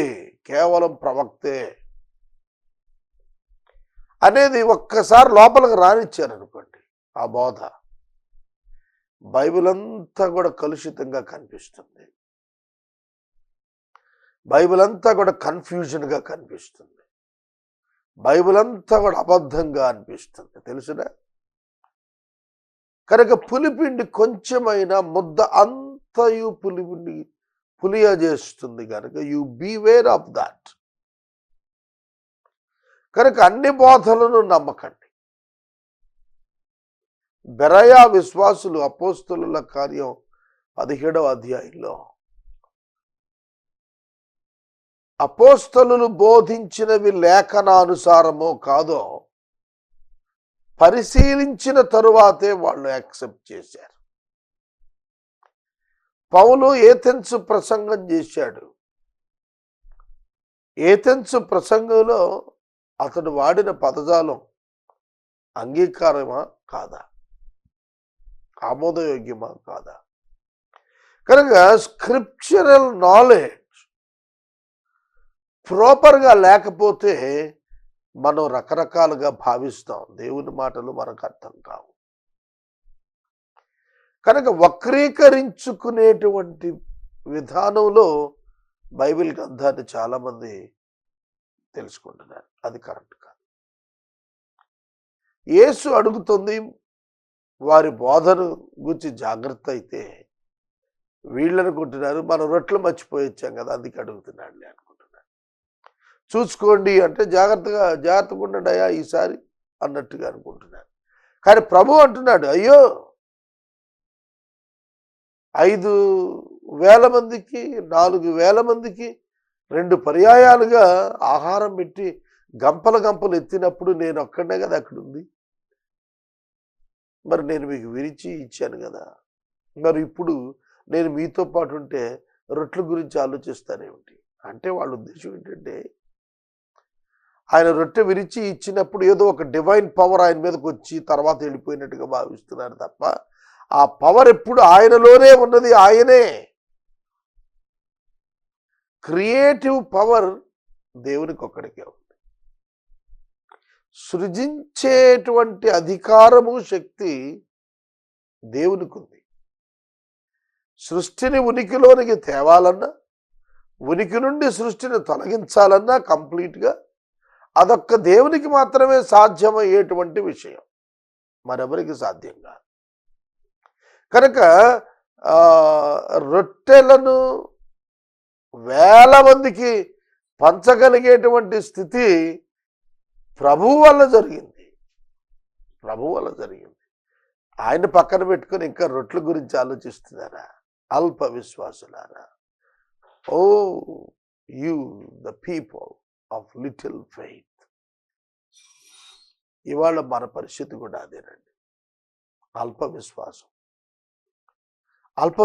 Speaker 1: కేవలం ప్రవక్తే అనేది ఒక్కసారి లోపలికి రానిచ్చారనుకోండి, ఆ బోధ బైబిల్ అంతా కూడా కలుషితంగా కనిపిస్తుంది, బైబిల్ అంతా కూడా కన్ఫ్యూజన్గా కనిపిస్తుంది, బైబిల్ అంతా కూడా అబద్ధంగా అనిపిస్తుంది. తెలుసునా? కనుక పులిపిండి కొంచెమైనా ముద్ద అంతయు పులియ చేస్తుంది. కనుక యు బీవేర్ ఆఫ్ దాట్. కనుక అన్ని బోధలను నమ్మకండి. బెరయా విశ్వాసులు అపోస్తలుల కార్యం 17వ అధ్యాయంలో అపోస్తలులు బోధించినవి లేఖనానుసారమో కాదో పరిశీలించిన తరువాతే వాళ్ళు యాక్సెప్ట్ చేశారు. పౌలు ఏథెన్సు ప్రసంగం చేశాడు. ఏథెన్సు ప్రసంగంలో అతడు వాడిన పదజాలం అంగీకారమా కాదా, ఆమోదయోగ్యమా కాదా? కనుక స్క్రిప్చరల్ నాలెడ్జ్ ప్రాపర్గా లేకపోతే మనం రకరకాలుగా భావిస్తాం, దేవుని మాటలు మనకు అర్థం కావు. కనుక వక్రీకరించుకునేటువంటి విధానంలో బైబిల్ గ్రంథాన్ని చాలామంది తెలుసుకుంటున్నారు. అది కరెక్ట్ కాదు. యేసు అడుగుతుంది వారి బోధను గురించి జాగ్రత్త అయితే, వీళ్ళనుకుంటున్నారు మనం రొట్టెలు మర్చిపోయొచ్చాం కదా అందుకే అడుగుతున్నాడు అనుకుంటున్నాను. చూసుకోండి అంటే జాగ్రత్తగా ఉండడాయా ఈసారి అన్నట్టుగా అనుకుంటున్నాను. కానీ ప్రభు అంటున్నాడు, అయ్యో 5,000 మందికి 4,000 మందికి 2 పర్యాయాలుగా ఆహారం పెట్టి గంపలు ఎత్తినప్పుడు నేను ఒక్కడే కదా అక్కడ ఉంది. మరి నేను మీకు విరిచి ఇచ్చాను కదా, మరి ఇప్పుడు నేను మీతో పాటు ఉంటే రొట్టెల గురించి ఆలోచిస్తానేమిటి అంటే, వాళ్ళ ఉద్దేశం ఏంటంటే ఆయన రొట్టె విరిచి ఇచ్చినప్పుడు ఏదో ఒక డివైన్ పవర్ ఆయన మీదకి వచ్చి తర్వాత వెళ్ళిపోయినట్టుగా భావిస్తున్నారు తప్ప, ఆ పవర్ ఎప్పుడు ఆయనలోనే ఉన్నది. ఆయనే క్రియేటివ్ పవర్ దేవునికి ఒక్కడికే ఉంది. సృజించేటువంటి అధికారము, శక్తి దేవునికి ఉంది. సృష్టిని ఉనికిలోనికి తేవాలన్నా, ఉనికి నుండి సృష్టిని తొలగించాలన్నా కంప్లీట్గా అదొక్క దేవునికి మాత్రమే సాధ్యమయ్యేటువంటి విషయం, మరెవరికి సాధ్యం కాదు. కనుక రొట్టెలను 1000 మందికి పంచగలిగేటువంటి స్థితి ప్రభువు వల్ల జరిగింది. ఆయన పక్కన పెట్టుకొని ఇంకా రొట్టెల గురించి ఆలోచిస్తున్నారా అల్ప విశ్వాసులారా? Oh you the people of little faith. ఇవాళ మన పరిస్థితి కూడా అదేనండి. అల్ప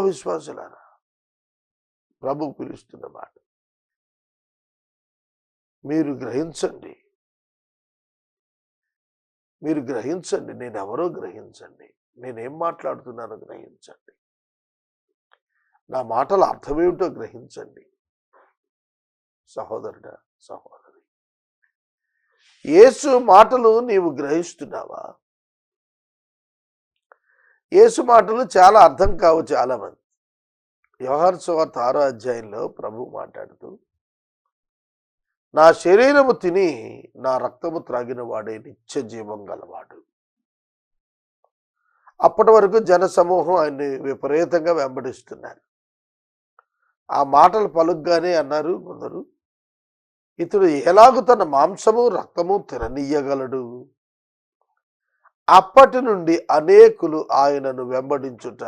Speaker 1: విశ్వాసులారా, ప్రభు పిలుస్తున్న మాట మీరు గ్రహించండి. నేనెవరో గ్రహించండి. నేనేం మాట్లాడుతున్నానో గ్రహించండి. నా మాటల అర్థమేమిటో గ్రహించండి. సహోదరుడా, సహోదరి, యేసు మాటలు నీవు గ్రహిస్తున్నావా? యేసు మాటలు చాలా అర్థం కావు చాలా మంది. యోహాను సువార్త 6వ అధ్యాయంలో ప్రభు మాట్లాడుతూ, నా శరీరము తిని నా రక్తము త్రాగిన వాడే నిత్య జీవం గలవాడు. అప్పటి వరకు జన సమూహం ఆయన్ని విపరీతంగా వెంబడిస్తున్నారు. ఆ మాటలు పలుగ్గానే అన్నారు కొందరు, ఇతడు ఎలాగూ తన మాంసము రక్తము తిననీయగలడు. అప్పటి నుండి అనేకులు ఆయనను వెంబడించుట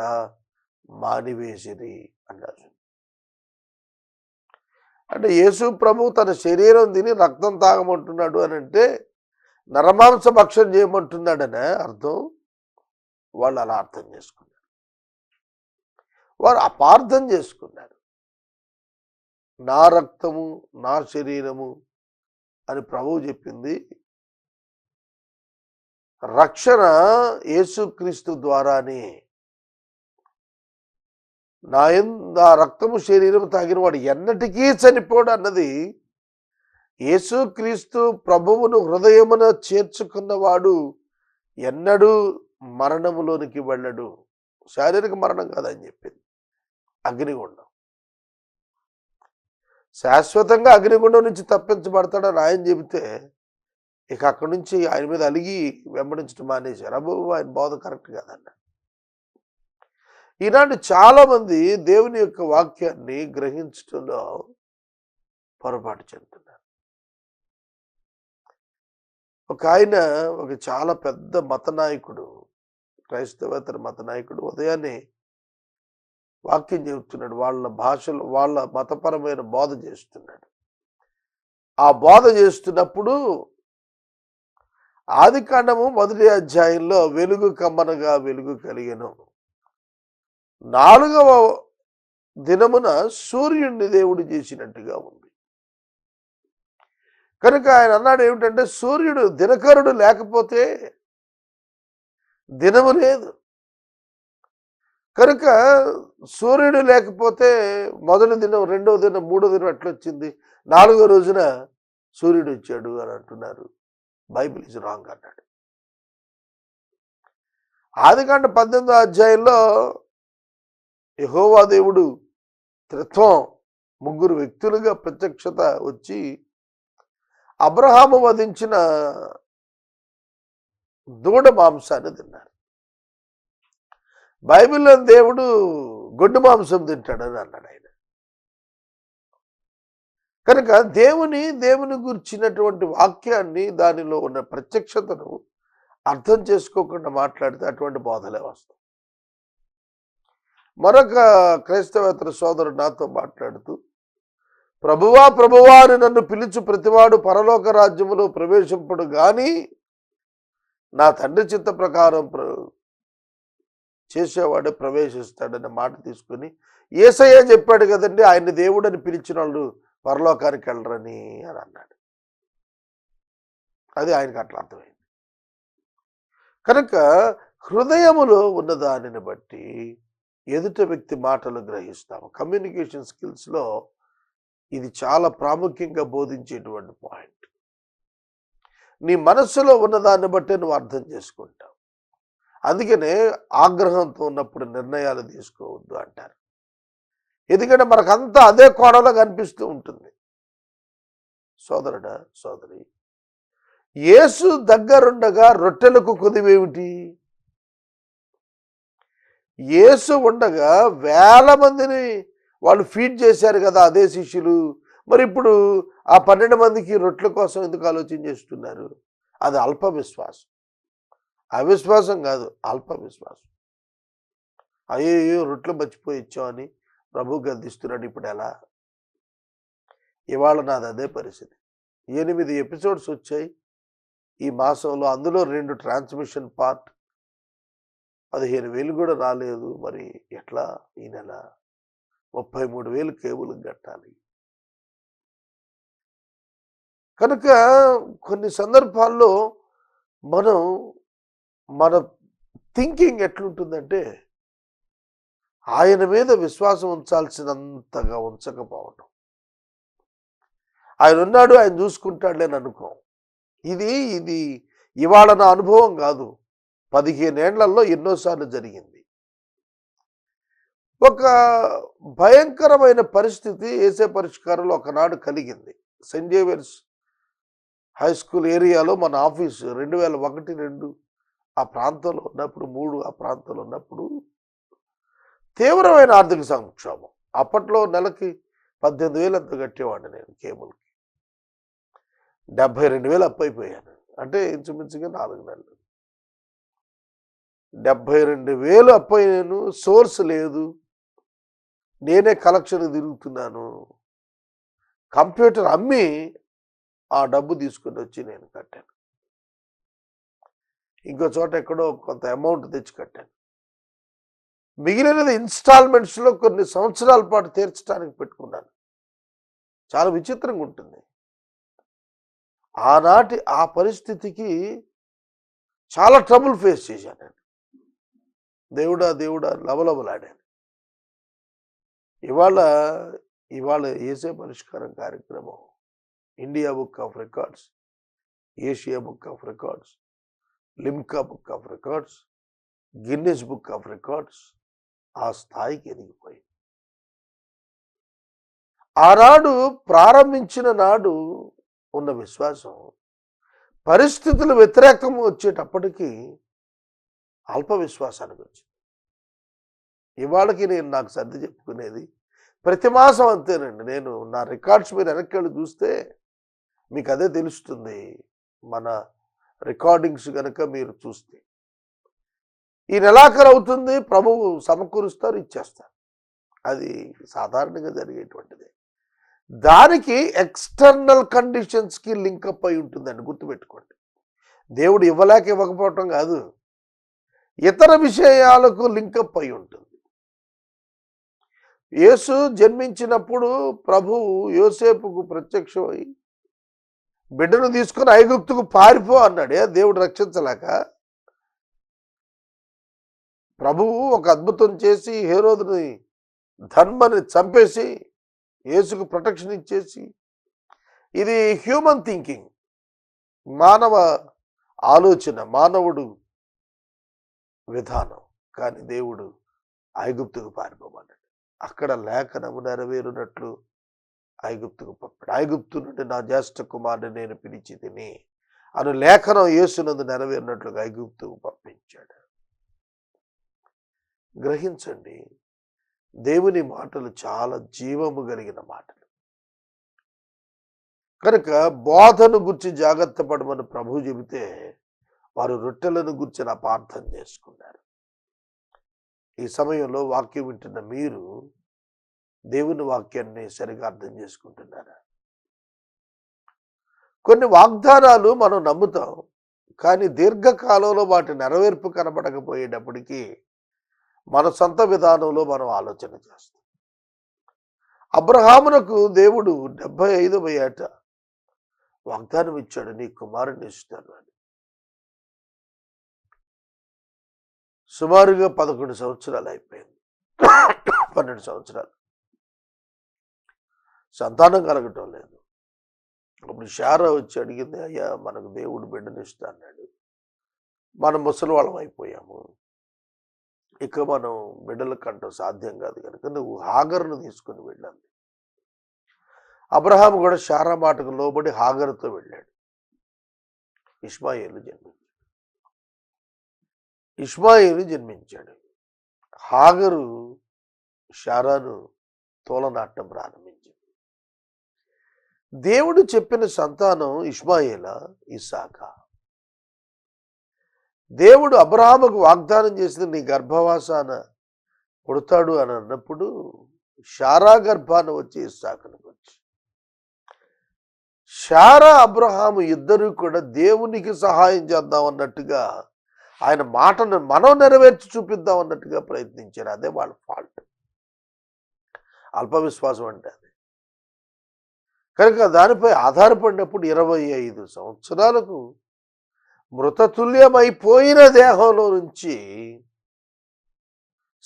Speaker 1: మానివేసిరి అన్నారు. అంటే యేసు ప్రభు తన శరీరం తిని రక్తం తాగమంటున్నాడు అని అంటే నరమాంస భక్షణ చేయమంటున్నాడనే అర్థం. వాళ్ళు అలా అర్థం చేసుకున్నారు, వారు అపార్థం చేసుకున్నారు. నా రక్తము నా శరీరము అని ప్రభువు చెప్పింది రక్షణ యేసుక్రీస్తు ద్వారానే. నా రక్తము శరీరము తాగిన వాడు ఎన్నటికీ చనిపోడు అన్నది యేసుక్రీస్తు ప్రభువును హృదయమున చేర్చుకున్నవాడు ఎన్నడూ మరణములోనికి వెళ్ళడు. శారీరక మరణం కాదని చెప్పింది, అగ్నిగుండం. శాశ్వతంగా అగ్నిగుండం నుంచి తప్పించబడతాడని ఆయన చెబితే ఇక అక్కడి నుంచి ఆయన మీద అలిగి వెంబడించడం మానేశారు. అబ్బో, ఆయన బోధ కరెక్ట్ కాదన్న. ఈనాడు చాలా మంది దేవుని యొక్క వాక్యాన్ని గ్రహించడంలో పొరపాటు చెందుతున్నారు. ఒక చాలా పెద్ద మత నాయకుడు, క్రైస్తవేతర మత నాయకుడు ఉదయాన్నే వాక్యం చెబుతున్నాడు. వాళ్ళ భాషలో వాళ్ళ మతపరమైన బోధ చేస్తున్నాడు. ఆ బోధ చేస్తున్నప్పుడు ఆదికాండము 1వ అధ్యాయంలో వెలుగు కమ్మనగా వెలుగు కలిగెను, 4వ దినమున సూర్యుడిని దేవుడు చేసినట్టుగా ఉంది. కనుక ఆయన అన్నాడు ఏమిటంటే, సూర్యుడు దినకరుడు లేకపోతే దినము లేదు. కనుక సూర్యుడు లేకపోతే మొదటి దినం, 2వ దినం, 3వ దినం ఎట్లొచ్చింది? 4వ రోజున సూర్యుడు వచ్చాడు అని అంటున్నారు. బైబిల్ ఇస్ రాంగ్ అన్నాడు. ఆదికాండ 18వ అధ్యాయంలో యెహోవా దేవుడు త్రిత్వం 3 వ్యక్తులుగా ప్రత్యక్షత వచ్చి అబ్రహాము వధించిన దూడ మాంసాన్ని తిన్నారు. బైబిల్లో దేవుడు గొడ్డు మాంసం తింటాడని అన్నాడు ఆయన. కనుక దేవుని గురించినటువంటి వాక్యాన్ని, దానిలో ఉన్న ప్రత్యక్షతను అర్థం చేసుకోకుండా మాట్లాడితే అటువంటి బోధలే వస్తాయి. మరొక క్రైస్తవేతర సోదరుడు నాతో మాట్లాడుతూ, ప్రభువా ప్రభువా అని నన్ను పిలుచు ప్రతివాడు పరలోక రాజ్యములో ప్రవేశింపడు గాని నా తండ్రి చిత్త ప్రకారం చేసేవాడే ప్రవేశిస్తాడన్న మాట తీసుకుని, యేసయ్య చెప్పాడు కదండి ఆయన్ని దేవుడని పిలిచిన వాళ్ళు పరలోకానికి వెళ్ళరని అని అన్నాడు. అది ఆయనకు అట్లా అర్థమైంది. కనుక హృదయములో ఉన్న దానిని బట్టి ఎదుట వ్యక్తి మాటలు గ్రహిస్తాము. కమ్యూనికేషన్ స్కిల్స్లో ఇది చాలా ప్రాముఖ్యంగా బోధించేటువంటి పాయింట్. నీ మనస్సులో ఉన్న దాన్ని బట్టే నువ్వు అర్థం చేసుకుంటావు. అందుకనే ఆగ్రహంతో ఉన్నప్పుడు నిర్ణయాలు తీసుకోవద్దు అంటారు. ఎందుకంటే మనకంతా అదే కోణంలో కనిపిస్తూ ఉంటుంది. సోదరుడా, సోదరి, యేసు దగ్గరుండగా రొట్టెలకు కొదివేమిటి? యేసు ఉండగా వేల మందిని వాళ్ళు ఫీడ్ చేశారు కదా అదే శిష్యులు. మరి ఇప్పుడు ఆ 12 మందికి రొట్టెల కోసం ఎందుకు ఆలోచన చేస్తున్నారు? అది అల్ప విశ్వాసం. అవిశ్వాసం కాదు, అల్ప విశ్వాసం. అయ్యో రొట్టెలు మర్చిపోయి ఇచ్చామని ప్రభు గద్దిస్తున్నాడు. ఇప్పుడు ఎలా? ఇవాళ నాది అదే పరిస్థితి. 8 ఎపిసోడ్స్ వచ్చాయి. ఈ మాసంలో. అందులో 2 ట్రాన్స్మిషన్ పార్ట్ 15,000 కూడా రాలేదు. మరి ఎట్లా ఈ నెల 33,000 కేబుల్ కట్టాలి. కనుక కొన్ని సందర్భాల్లో మనం మన థింకింగ్ ఎట్లుంటుందంటే, ఆయన మీద విశ్వాసం ఉంచాల్సినంతగా ఉంచకపోవటం. ఆయన ఉన్నాడు, ఆయన చూసుకుంటాడులే అని అనుకోం. ఇది ఇవాళ నా అనుభవం కాదు, 15 ఏళ్లలో ఎన్నోసార్లు జరిగింది. ఒక భయంకరమైన పరిస్థితి యేసే పరిష్కారంలో ఒకనాడు కలిగింది. సెయింట్ జేవియర్స్ హై స్కూల్ ఏరియాలో మన ఆఫీసు 2001, 2 ఆ ప్రాంతంలో ఉన్నప్పుడు, 3 ఆ ప్రాంతంలో ఉన్నప్పుడు తీవ్రమైన ఆర్థిక సంక్షోభం. అప్పట్లో నెలకి 18,000 అంత కట్టేవాడిని నేను కేబుల్కి. 72,000 అప్పు అయిపోయాను. అంటే ఇంచుమించుగా 4 నెలలు 72,000 అప్పు అయ్యాను. సోర్స్ లేదు, నేనే కలెక్షన్ తిరుగుతున్నాను. కంప్యూటర్ అమ్మి ఆ డబ్బు తీసుకుని వచ్చి నేను కట్టాను. ఇంకో చోట ఎక్కడో కొంత అమౌంట్ తెచ్చి కట్టాను. మిగిలినది ఇన్స్టాల్మెంట్స్లో కొన్ని సంవత్సరాల పాటు తీర్చడానికి పెట్టుకున్నాను. చాలా విచిత్రంగా ఉంటుంది. ఆనాటి ఆ పరిస్థితికి చాలా ట్రబుల్ ఫేస్ చేశాను నేను. దేవుడా దేవుడా లవలవలాడాను. ఇవాళ యేసే పరిష్కారం కార్యక్రమం India book of records, Asia book of records, Limca book of records, Guinness book of records ఆ స్థాయికి ఎదిగిపోయింది. ఆనాడు ప్రారంభించిన నాడు ఉన్న విశ్వాసం పరిస్థితులు వ్యతిరేకం వచ్చేటప్పటికీ అల్ప విశ్వాసానికి వచ్చింది. ఇవాళకి నేను నాకు సర్ది చెప్పుకునేది ప్రతి మాసం అంతేనండి. నేను నా రికార్డ్స్ మీరు వెనక్కి వెళ్ళి చూస్తే మీకు అదే తెలుస్తుంది. మన రికార్డింగ్స్ కనుక మీరు చూస్తే ఈ నెలాఖరు అవుతుంది, ప్రభువు సమకూరుస్తారు, ఇచ్చేస్తారు. అది సాధారణంగా జరిగేటువంటిది. దానికి ఎక్స్టర్నల్ కండిషన్స్కి లింకప్ అయి ఉంటుందండి, గుర్తుపెట్టుకోండి. దేవుడు ఇవ్వలేక ఇవ్వకపోవటం కాదు, ఇతర విషయాలకు లింకప్ అయి ఉంటుంది. యేసు జన్మించినప్పుడు ప్రభువు యోసేపుకు ప్రత్యక్షమై బిడ్డను తీసుకుని ఐగుప్తుకు పారిపో అన్నాడే దేవుడు రక్షించలేక. ప్రభువు ఒక అద్భుతం చేసి హేరోదుని ధర్మని చంపేసి యేసుకు ప్రొటెక్షన్ ఇచ్చేసి, ఇది హ్యూమన్ థింకింగ్, మానవ ఆలోచన, మానవుడు విధానం. కానీ దేవుడు ఐగుప్తుకు పారిపోమన్నాడు. అక్కడ లేఖనము నెరవేరునట్లు ఐగుప్తుకు పంపాడు. ఐగుప్తు నుండి నా జ్యేష్ఠ కుమారుని నేను పిలిచి తిని అను లేఖనం యేసునందు నెరవేరినట్లుగా ఐగుప్తుకు పంపించాడు. గ్రహించండి, దేవుని మాటలు చాలా జీవము కలిగిన మాటలు. కనుక బోధను గురించి జాగ్రత్త పడమని ప్రభువు చెబితే వారు రొట్టెలను గురించి అపార్థం చేసుకున్నారు. ఈ సమయంలో వాక్యం వింటున్న మీరు దేవుని వాక్యాన్ని సరిగా అర్థం చేసుకుంటున్నారా? కొన్ని వాగ్దానాలు మనం నమ్ముతాం, కానీ దీర్ఘకాలంలో వాటి నెరవేర్పు కనబడకపోయేటప్పటికీ మన సొంత విధానంలో మనం ఆలోచన చేస్తాం. అబ్రహామునకు దేవుడు 75వ ఏట వాగ్దానం ఇచ్చాడు, నీ కుమారుని ఇస్తాను అని. సుమారుగా 11 సంవత్సరాలు అయిపోయింది. 12 సంవత్సరాలు సంతానం కలగటం లేదు. అప్పుడు శారా వచ్చి అడిగింది, అయ్యా మనకు దేవుడు బిడ్డనిస్తా అన్నాడు, మనం ముసలి వాళ్ళం అయిపోయాము, ఇక మనం బిడ్డల కంటం సాధ్యం కాదు కనుక నువ్వు హాగరును తీసుకుని వెళ్ళాలి. అబ్రహాము కూడా శారా మాటకు లోబడి హాగరుతో వెళ్ళాడు. ఇష్మాయేలు జన్మించాడు. హాగరు శారాను తోలనాటం ప్రారంభించింది. దేవుడు చెప్పిన సంతానం ఇష్మాయేలా, ఇస్సాకా. దేవుడు అబ్రహాముకు వాగ్దానం చేసిన నీ గర్భవాసాన పుడతాడు అని అన్నప్పుడు శారా గర్భాన వచ్చి ఇస్సాకును వచ్చి,
Speaker 2: శారా అబ్రహాము ఇద్దరు కూడా దేవునికి సహాయం చేద్దాం అన్నట్టుగా, ఆయన మాటను మనం నెరవేర్చి చూపిద్దాం అన్నట్టుగా ప్రయత్నించారు. అదే వాళ్ళ ఫాల్ట్, అల్ప విశ్వాసం అంటే అది. కనుక దానిపై ఆధారపడినప్పుడు 25 సంవత్సరాలకు మృతతుల్యమైపోయిన దేహంలో నుంచి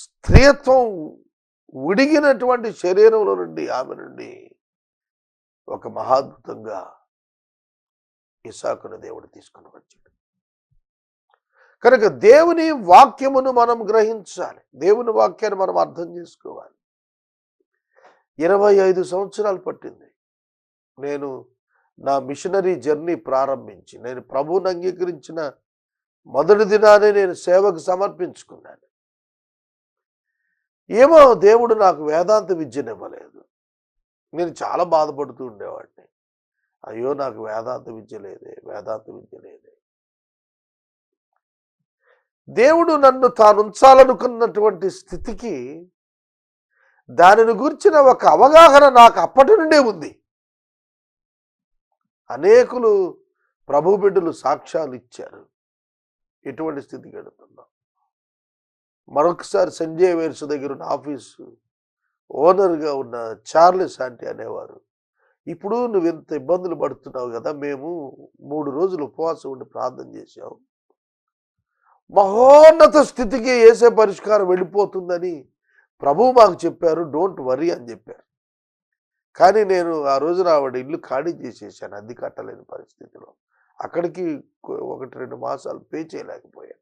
Speaker 2: స్త్రీత్వం ఉడిగినటువంటి శరీరంలో నుండి ఆమె నుండి ఒక మహాద్భుతంగా ఇసాకును దేవుడు తీసుకుని వచ్చాడు. కనుక దేవుని వాక్యమును మనం గ్రహించాలి, దేవుని వాక్యాన్ని మనం అర్థం చేసుకోవాలి. 25 సంవత్సరాలు పట్టింది నేను నా మిషనరీ జర్నీ ప్రారంభించి, నేను ప్రభువుని అంగీకరించిన మొదటి దినానే నేను సేవకు సమర్పించుకున్నాను. ఏమో దేవుడు నాకు వేదాంత విద్యనివ్వలేదు. నేను చాలా బాధపడుతూ ఉండేవాడిని. అయ్యో, నాకు వేదాంత విద్య లేదే. దేవుడు నన్ను తాను ఉంచాలనుకున్నటువంటి స్థితికి, దానిని గురించిన ఒక అవగాహన నాకు అప్పటి నుండే ఉంది. అనేకులు ప్రభు బిడ్డలు సాక్ష్యాలు ఇచ్చారు ఎటువంటి స్థితికి వెళుతున్నాం. మరొకసారి సంజయ్ వేర్స్ దగ్గర ఉన్న ఆఫీసు ఓనర్గా ఉన్న చార్లెస్ ఆంటీ అనేవారు, ఇప్పుడు నువ్వు ఎంత ఇబ్బందులు పడుతున్నావు కదా, మేము 3 రోజులు ఉపవాసం ఉండి ప్రార్థన చేశాం, మహోన్నత స్థితికి వేసే పరిష్కారం వెళ్ళిపోతుందని ప్రభువు మాకు చెప్పారు, డోంట్ వరీ అని చెప్పారు. కానీ నేను ఆ రోజున ఆవిడ ఇల్లు ఖాళీ చేసేసాను, అద్దె కట్టలేని పరిస్థితిలో. అక్కడికి 1-2 మాసాలు పే చేయలేకపోయాను.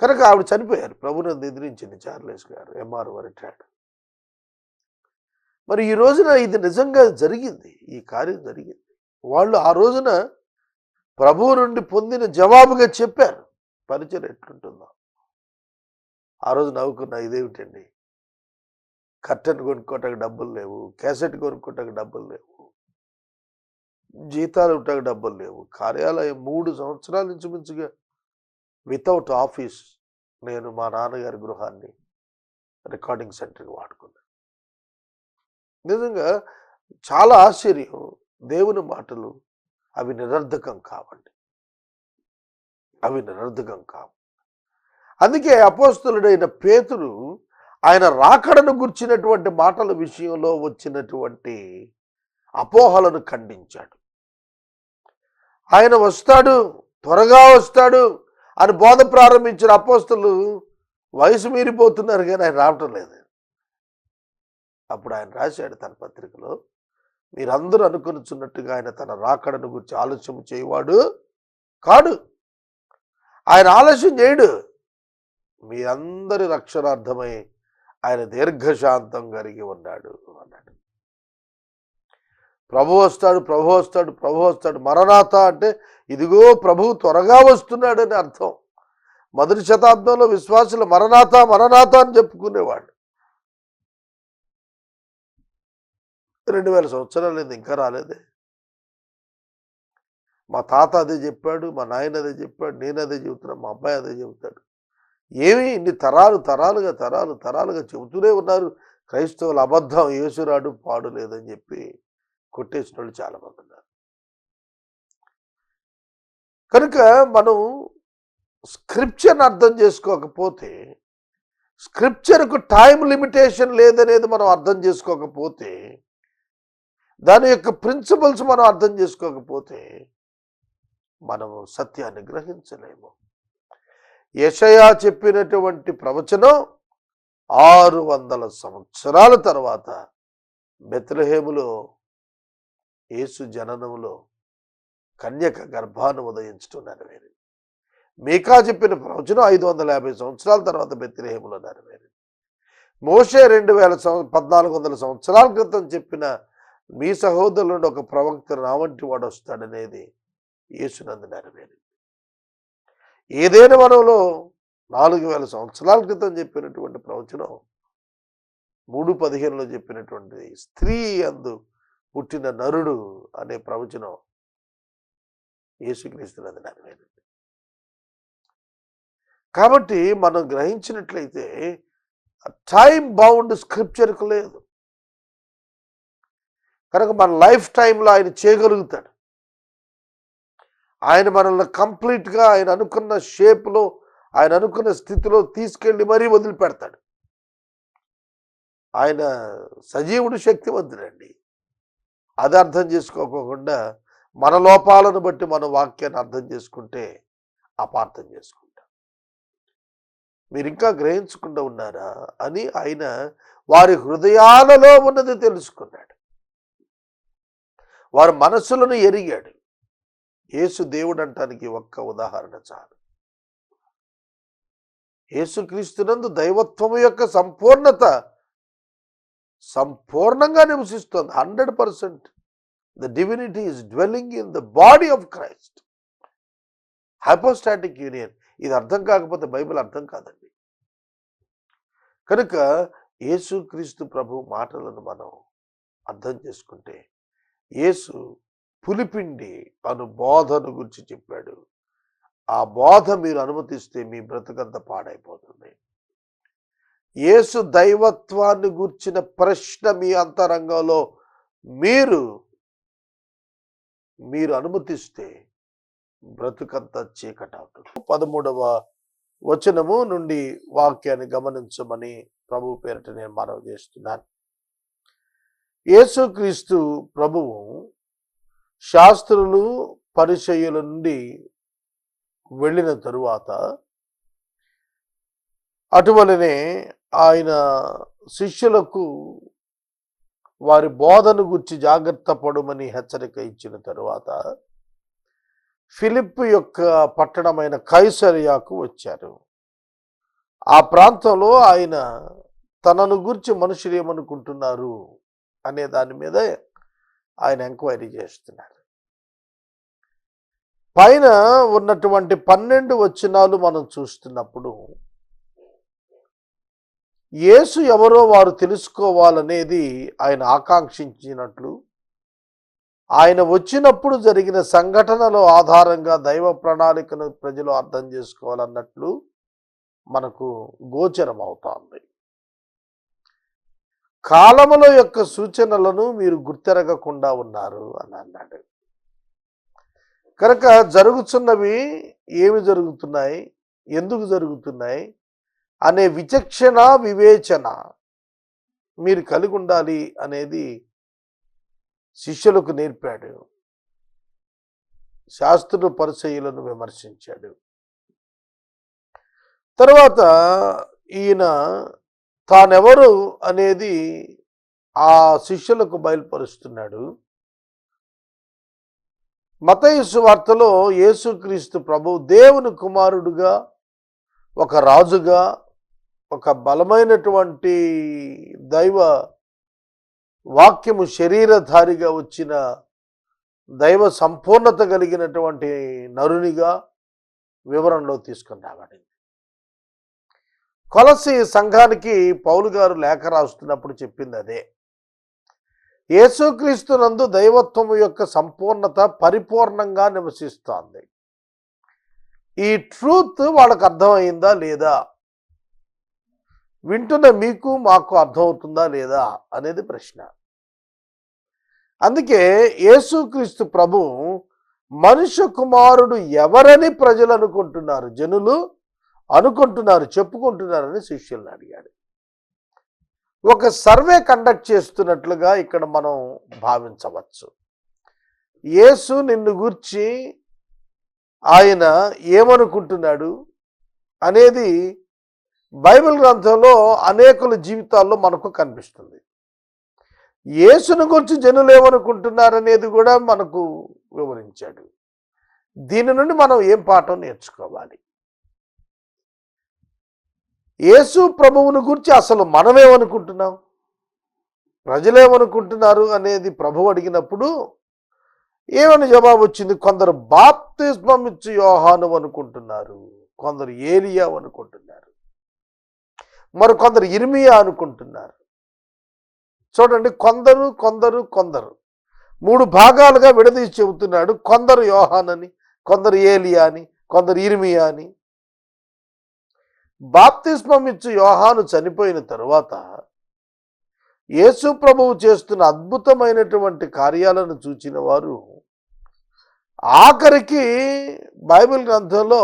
Speaker 2: కనుక ఆవిడ చనిపోయారు. ప్రభువుని ఎదిరించింది చార్లెస్ గారు, ఎంఆర్ఓ రిటైర్డ్. మరి ఈ రోజున ఇది నిజంగా జరిగింది, ఈ కార్యం జరిగింది. వాళ్ళు ఆ రోజున ప్రభువు నుండి పొందిన జవాబుగా చెప్పారు పరిచయం ఎట్లుంటుందో. ఆ రోజు నవ్వుకున్నా, ఇదేమిటండి, కర్టెన్ కొనుక్కోటానికి డబ్బులు లేవు, క్యాసెట్ కొనుక్కోటానికి డబ్బులు లేవు, జీతాలు ఉండటానికి డబ్బులు లేవు, కార్యాలయం 3 సంవత్సరాల నుంచి మించుగా వితౌట్ ఆఫీస్ నేను మా నాన్నగారి గృహాన్ని రికార్డింగ్ సెంటర్కి వాడుకున్నాను. నిజంగా చాలా ఆశ్చర్యం. దేవుని మాటలు అవి నిరర్ధకం కావండి, అవి నిరర్ధకం కావు. అందుకే అపోస్తలుడైన పేతురు ఆయన రాకడను గుర్చినటువంటి మాటల విషయంలో వచ్చినటువంటి అపోహలను ఖండించాడు. ఆయన వస్తాడు, త్వరగా వస్తాడు అని బోధ ప్రారంభించిన అపోస్తలు వయసు మీరిపోతున్నారు, కానీ ఆయన రావటం లేదు. అప్పుడు ఆయన రాశాడు తన పత్రికలో, మీరందరూ అనుకొనిచున్నట్టుగా ఆయన తన రాకడను గురించి ఆలస్యం చేయవాడు కాడు, ఆయన ఆలస్యం చేయడు, మీ అందరి రక్షణార్థమై ఆయన దీర్ఘశాంతం కలిగి ఉన్నాడు అన్నాడు. ప్రభు వస్తాడు. మరణాత అంటే ఇదిగో ప్రభువు త్వరగా వస్తున్నాడు అని అర్థం. మొదటి శతాబ్దంలో విశ్వాసులు మరణాత అని చెప్పుకునేవాడు. 2000 సంవత్సరాలు ఇంకా రాలేదే. మా తాత అదే చెప్పాడు, మా నాయన అదే చెప్పాడు, నేను అదే చెబుతున్నా, మా అబ్బాయి అదే చెబుతాడు. ఏమి ఇన్ని తరాలుగా చెబుతూనే ఉన్నారు. క్రైస్తవుల అబద్ధం, యేసురాడు పాడు లేదని చెప్పి కొట్టేసిన వాళ్ళు చాలామంది ఉన్నారు. కనుక మనం స్క్రిప్చర్ని అర్థం చేసుకోకపోతే, స్క్రిప్చర్కు టైం లిమిటేషన్ లేదనేది మనం అర్థం చేసుకోకపోతే, దాని యొక్క ప్రిన్సిపల్స్ మనం అర్థం చేసుకోకపోతే మనము సత్యాన్ని గ్రహించలేము. యెషయా చెప్పినటువంటి ప్రవచనం 600 సంవత్సరాల తర్వాత బెత్లెహేములో యేసు జననములో కన్యక గర్భాన్ని ఉదయించడం నెరవేరింది. మీకా చెప్పిన ప్రవచనం 550 సంవత్సరాల తర్వాత బెత్లెహేములో నెరవేరింది. మోషే 1400 సంవత్సరాల క్రితం చెప్పిన మీ సహోదరుల నుండి ఒక ప్రవక్త నా వంటి వాడు వస్తాడనేది యేసునందు నెరవేరింది. ఏదైనా వనంలో 4000 సంవత్సరాల క్రితం చెప్పినటువంటి ప్రవచనం 3:15లో చెప్పినటువంటి స్త్రీ అందు పుట్టిన నరుడు అనే ప్రవచనం యేసుక్రీస్తునందు నెరవేరింది. కాబట్టి మనం గ్రహించినట్లయితే టైం బౌండ్ స్క్రిప్చర్కు లేదు. కనుక మన లైఫ్ టైంలో ఆయన చేయగలుగుతాడు. ఆయన మనల్ని కంప్లీట్గా ఆయన అనుకున్న షేప్లో, ఆయన అనుకున్న స్థితిలో తీసుకెళ్ళి మరీ వదిలిపెడతాడు. ఆయన సజీవుడు, శక్తివంతుడండి. అది అర్థం చేసుకోకుండా మన లోపాలను బట్టి మన వాక్యాన్ని అర్థం చేసుకుంటే అపార్థం చేసుకుంటాం. మీరు ఇంకా గ్రహించకుండా ఉన్నారా అని ఆయన వారి హృదయాలలో ఉన్నది తెలుసుకున్నాడు. వారి మనస్సులను ఎరిగాడు. యేసు దేవుడు అంటానికి ఒక్క ఉదాహరణ చాలు. యేసుక్రీస్తునందు దైవత్వము యొక్క సంపూర్ణంగా నివసిస్తుంది. 100%. The divinity is dwelling in the body of Christ. Hypostatic union. ఇది అర్థం కాకపోతే బైబిల్ అర్థం కాదండి. కనుక యేసుక్రీస్తు ప్రభు మాటలను మనం అర్థం చేసుకుంటే, యేసు పులిపిండి అను బోధను గురించి చెప్పాడు. ఆ బోధ మీరు అనుమతిస్తే మీ బ్రతుకంత పాడైపోతుంది. యేసు దైవత్వాన్ని గూర్చిన ప్రశ్న మీ అంతరంగంలో మీరు అనుమతిస్తే బ్రతుకంతా చీకటవుతుంది. 13వ వచనము నుండి వాక్యాన్ని గమనించమని ప్రభు పేరిట నేను మనవి చేస్తున్నాను. యేసుక్రీస్తు ప్రభువు శాస్త్రులు, పరిసయ్యుల నుండి వెళ్ళిన తరువాత అటువలనే ఆయన శిష్యులకు వారి బోధను గురించి జాగ్రత్త పడమని హెచ్చరిక ఇచ్చిన తరువాత ఫిలిప్పు యొక్క పట్టణమైన కైసరియాకు వచ్చారు. ఆ ప్రాంతంలో ఆయన తనను గురించి మనుషులు ఏమనుకుంటున్నారు అనే దాని మీద ఆయన ఎంక్వైరీ చేస్తున్నారు. పైన ఉన్నటువంటి 12 వచనాలు మనం చూస్తున్నప్పుడు యేసు ఎవరో వారు తెలుసుకోవాలనేది ఆయన ఆకాంక్షించినట్లు, ఆయన వచ్చినప్పుడు జరిగిన సంఘటనల ఆధారంగా దైవ ప్రణాళికను ప్రజలు అర్థం చేసుకోవాలన్నట్లు మనకు గోచరం అవుతోంది. కాలముల యొక్క సూచనలను మీరు గుర్తెరగకుండా ఉన్నారు అని అన్నాడు. కనుక జరుగుతున్నవి ఏమి జరుగుతున్నాయి, ఎందుకు జరుగుతున్నాయి అనే విచక్షణ, వివేచన మీరు కలిగి ఉండాలి అనేది శిష్యులకు నేర్పాడు. శాస్త్రులు, పరిసయ్యులను విమర్శించాడు. తర్వాత ఈయన తానెవరు అనేది ఆ శిష్యులకు బయలుపరుస్తున్నాడు. మత్తయి సువార్తలో యేసుక్రీస్తు ప్రభువు దేవుని కుమారుడుగా, ఒక రాజుగా, ఒక బలమైనటువంటి దైవ వాక్యము శరీరధారిగా వచ్చిన దైవ సంపూర్ణత కలిగినటువంటి నరునిగా వివరణలో తీసుకుని రాబడింది. కొలసి సంఘానికి పౌలు గారు లేఖ రాస్తున్నప్పుడు చెప్పింది అదే. యేసుక్రీస్తునందు దైవత్వము యొక్క సంపూర్ణత పరిపూర్ణంగా నివసిస్తోంది. ఈ ట్రూత్ వాళ్ళకు అర్థమైందా లేదా, వింటున్న మీకు మాకు అర్థమవుతుందా లేదా అనేది ప్రశ్న. అందుకే యేసుక్రీస్తు ప్రభు మనుష్య కుమారుడు ఎవరని ప్రజలు అనుకుంటున్నారు, జనులు అనుకుంటున్నారు, చెప్పుకుంటున్నారని శిష్యులను అడిగాడు. ఒక సర్వే కండక్ట్ చేస్తున్నట్లుగా ఇక్కడ మనం భావించవచ్చు. యేసు నిన్ను గూర్చి ఆయన ఏమనుకుంటున్నాడు అనేది బైబిల్ గ్రంథంలో అనేకుల జీవితాల్లో మనకు కనిపిస్తుంది. యేసును గురించి జనులు ఏమనుకుంటున్నారనేది కూడా మనకు వివరించాడు. దీని నుండి మనం ఏం పాఠం నేర్చుకోవాలి? యేసు ప్రభువును గురించి అసలు మనమేమనుకుంటున్నాం, ప్రజలేమనుకుంటున్నారు అనేది ప్రభువు అడిగినప్పుడు ఏమని జవాబు వచ్చింది? కొందరు బాప్తిస్మం ఇచ్చి యోహాను అనుకుంటున్నారు, కొందరు ఏలియా అనుకుంటున్నారు, మరి కొందరు ఇర్మియా అనుకుంటున్నారు. చూడండి, కొందరు కొందరు కొందరు 3 భాగాలుగా విడదీసి చెబుతున్నాడు. కొందరు యోహానని, కొందరు ఏలియా అని, కొందరు ఇర్మియా అని. బాప్తిస్మం ఇచ్చి యోహాను చనిపోయిన తరువాత యేసు ప్రభువు చేస్తున్న అద్భుతమైనటువంటి కార్యాలను చూచిన వారు ఆఖరికి బైబిల్ గ్రంథంలో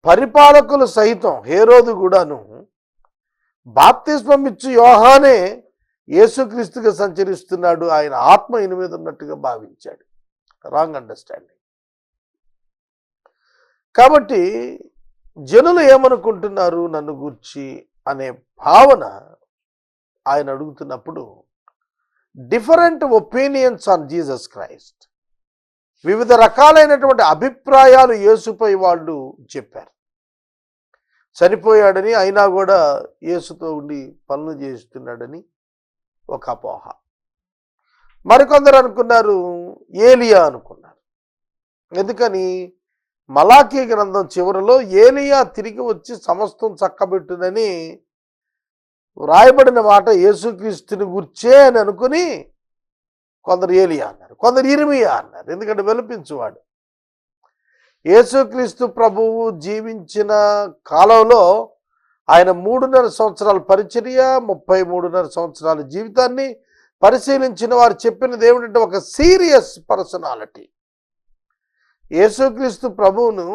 Speaker 2: పరిపాలకులు సైతం హేరోదు కూడాను బాప్తిస్మం ఇచ్చు యోహానే యేసుక్రీస్తుగా సంచరిస్తున్నాడు, ఆయన ఆత్మ ఈయన మీద ఉన్నట్టుగా భావించాడు. Wrong understanding. కాబట్టి జనులు ఏమనుకుంటున్నారు నన్ను గూర్చి అనే భావన ఆయన అడుగుతున్నప్పుడు different opinions on Jesus Christ, వివిధ రకాలైనటువంటి అభిప్రాయాలు యేసుపై వాళ్ళు చెప్పారు. చనిపోయాడని అయినా కూడా యేసుతో ఉండి పనులు చేస్తున్నాడని ఒక అపోహ. మరికొందరు అనుకున్నారు ఏలియా అనుకున్నారు. ఎందుకని? మలాకీ గ్రంథం చివరిలో ఏలియా తిరిగి వచ్చి సమస్తం చక్కబెట్టునని వ్రాయబడిన మాట యేసుక్రీస్తుని గుర్చే అని అనుకుని కొందరు ఏలియా అన్నారు, కొందరు ఇర్మియా అన్నారు. ఎందుకంటే వెలిపించువాడు. యేసుక్రీస్తు ప్రభువు జీవించిన కాలంలో ఆయన 3.5 సంవత్సరాల పరిచర్య, 33.5 సంవత్సరాల జీవితాన్ని పరిశీలించిన వారు చెప్పినది ఏమిటంటే ఒక సీరియస్ పర్సనాలిటీ. యేసుక్రీస్తు ప్రభువును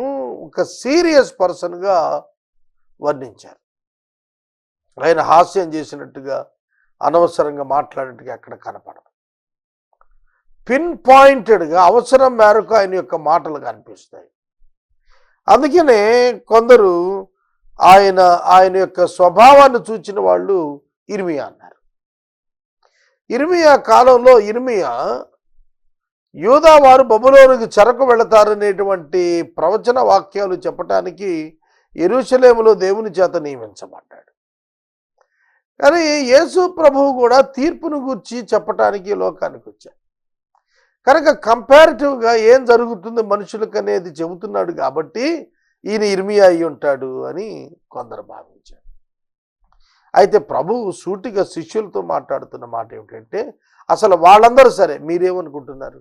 Speaker 2: ఒక సీరియస్ పర్సన్గా వర్ణించారు. ఆయన హాస్యం చేసినట్టుగా, అనవసరంగా మాట్లాడినట్టుగా ఎక్కడ కనపడదు. పిన్ పాయింటెడ్గా అవసరం మేరకు ఆయన యొక్క మాటలు కనిపిస్తాయి. అందుకనే కొందరు ఆయన యొక్క స్వభావాన్ని చూచిన వాళ్ళు ఇర్మియా అన్నారు. ఇర్మియా కాలంలో ఇర్మియా యూదా వారు బబులోనుకు చెరకు వెళతారనేటువంటి ప్రవచన వాక్యాలు చెప్పటానికి యెరూషలేములో దేవుని చేత నియమించబడ్డాడు. కానీ యేసు ప్రభువు కూడా తీర్పును గూర్చి చెప్పటానికి లోకానికి వచ్చాడు. కనుక కంపారిటివ్గా ఏం జరుగుతుంది మనుషులకు అనేది చెబుతున్నాడు కాబట్టి ఈయన ఇర్మియా అయి ఉంటాడు అని కొందరు భావించారు. అయితే ప్రభువు సూటిగా శిష్యులతో మాట్లాడుతున్న మాట ఏమిటంటే, అసలు వాళ్ళందరూ సరే మీరేమనుకుంటున్నారు?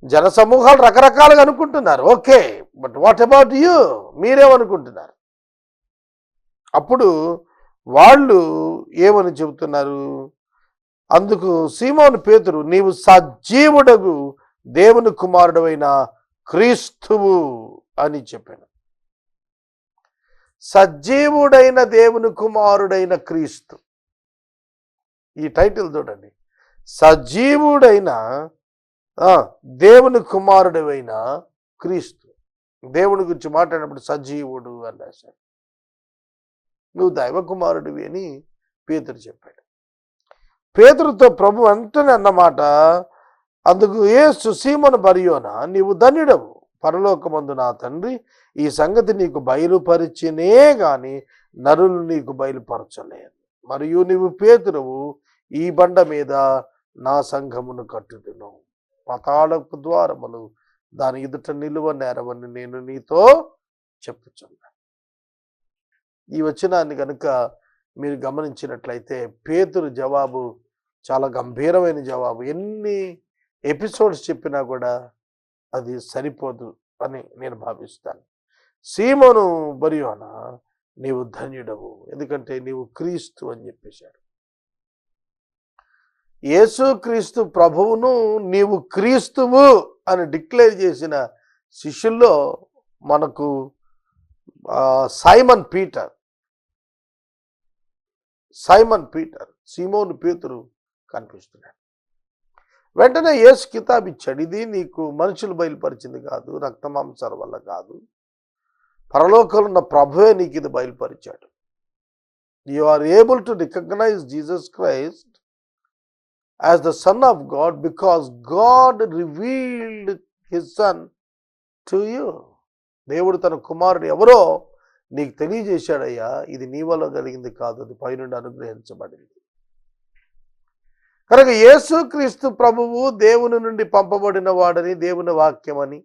Speaker 2: జనసమూహాలు రకరకాలుగా అనుకుంటున్నారు, okay, but what about you? మీరేమనుకుంటున్నారు? అప్పుడు వాళ్ళు ఏమని చెబుతున్నారు? అందుకు సీమోను పేతురు, నీవు సజీవుడగు దేవుని కుమారుడైన క్రీస్తువు అని చెప్పాను. సజీవుడైన దేవుని కుమారుడైన క్రీస్తు, ఈ టైటిల్ చూడండి. సజీవుడైన దేవుని కుమారుడైన క్రీస్తు. దేవుని గురించి మాట్లాడినప్పుడు సజీవుడు అని రాశాడు. నువ్వు దైవ కుమారుడివి అని పేతురు చెప్పాడు. పేతురుతో ప్రభు వెంటనే అన్నమాట, అందుకు యేసు సీమోను బర్యోనా, నీవు ధన్యుడవు, పరలోకమందు నా తండ్రి ఈ సంగతి నీకు బయలుపరిచినే గాని నరులు నీకు బయలుపరచలేదు. మరియు నీవు పేతురువు, ఈ బండ మీద నా సంఘమును కట్టుదును, పాతాళపు ద్వారములు దాని ఎదుట నిలువ నేరవని నేను నీతో చెప్పుచున్నాను. ఈ వచనాన్ని కనుక మీరు గమనించినట్లయితే పేతురు జవాబు చాలా గంభీరమైన జవాబు. ఎన్ని ఎపిసోడ్స్ చెప్పినా కూడా అది సరిపోదు అని నేను భావిస్తాను. సీమోను బర్యోనా, నీవు ధన్యుడవు, ఎందుకంటే నీవు క్రీస్తు అని చెప్పేశాడు. యేసు క్రీస్తు ప్రభువును నీవు క్రీస్తువు అని డిక్లేర్ చేసిన శిష్యుల్లో మనకు సైమన్ పీటర్, సీమోను పేతురు కనిపిస్తున్నాడు. వెంటనే యేసు కితాబ్ ఇచ్చాడు, ఇది నీకు మనుషులు బయలుపరిచింది కాదు, రక్తమాంసాల వల్ల కాదు, పరలోకంలో ఉన్న ప్రభువే నీకు ఇది బయలుపరిచాడు. You are able to recognise Jesus Christ as the Son of God because God revealed his Son to you. దేవుడు తన కుమారుడు ఎవరో నీకు తెలియజేశాడయ్యా, ఇది నీ వల్ల కలిగింది కాదు, అది పైనుండి అనుగ్రహించబడింది. కనుక యేసుక్రీస్తు ప్రభువు దేవుని నుండి పంపబడిన వాడని, దేవుని వాక్యమని,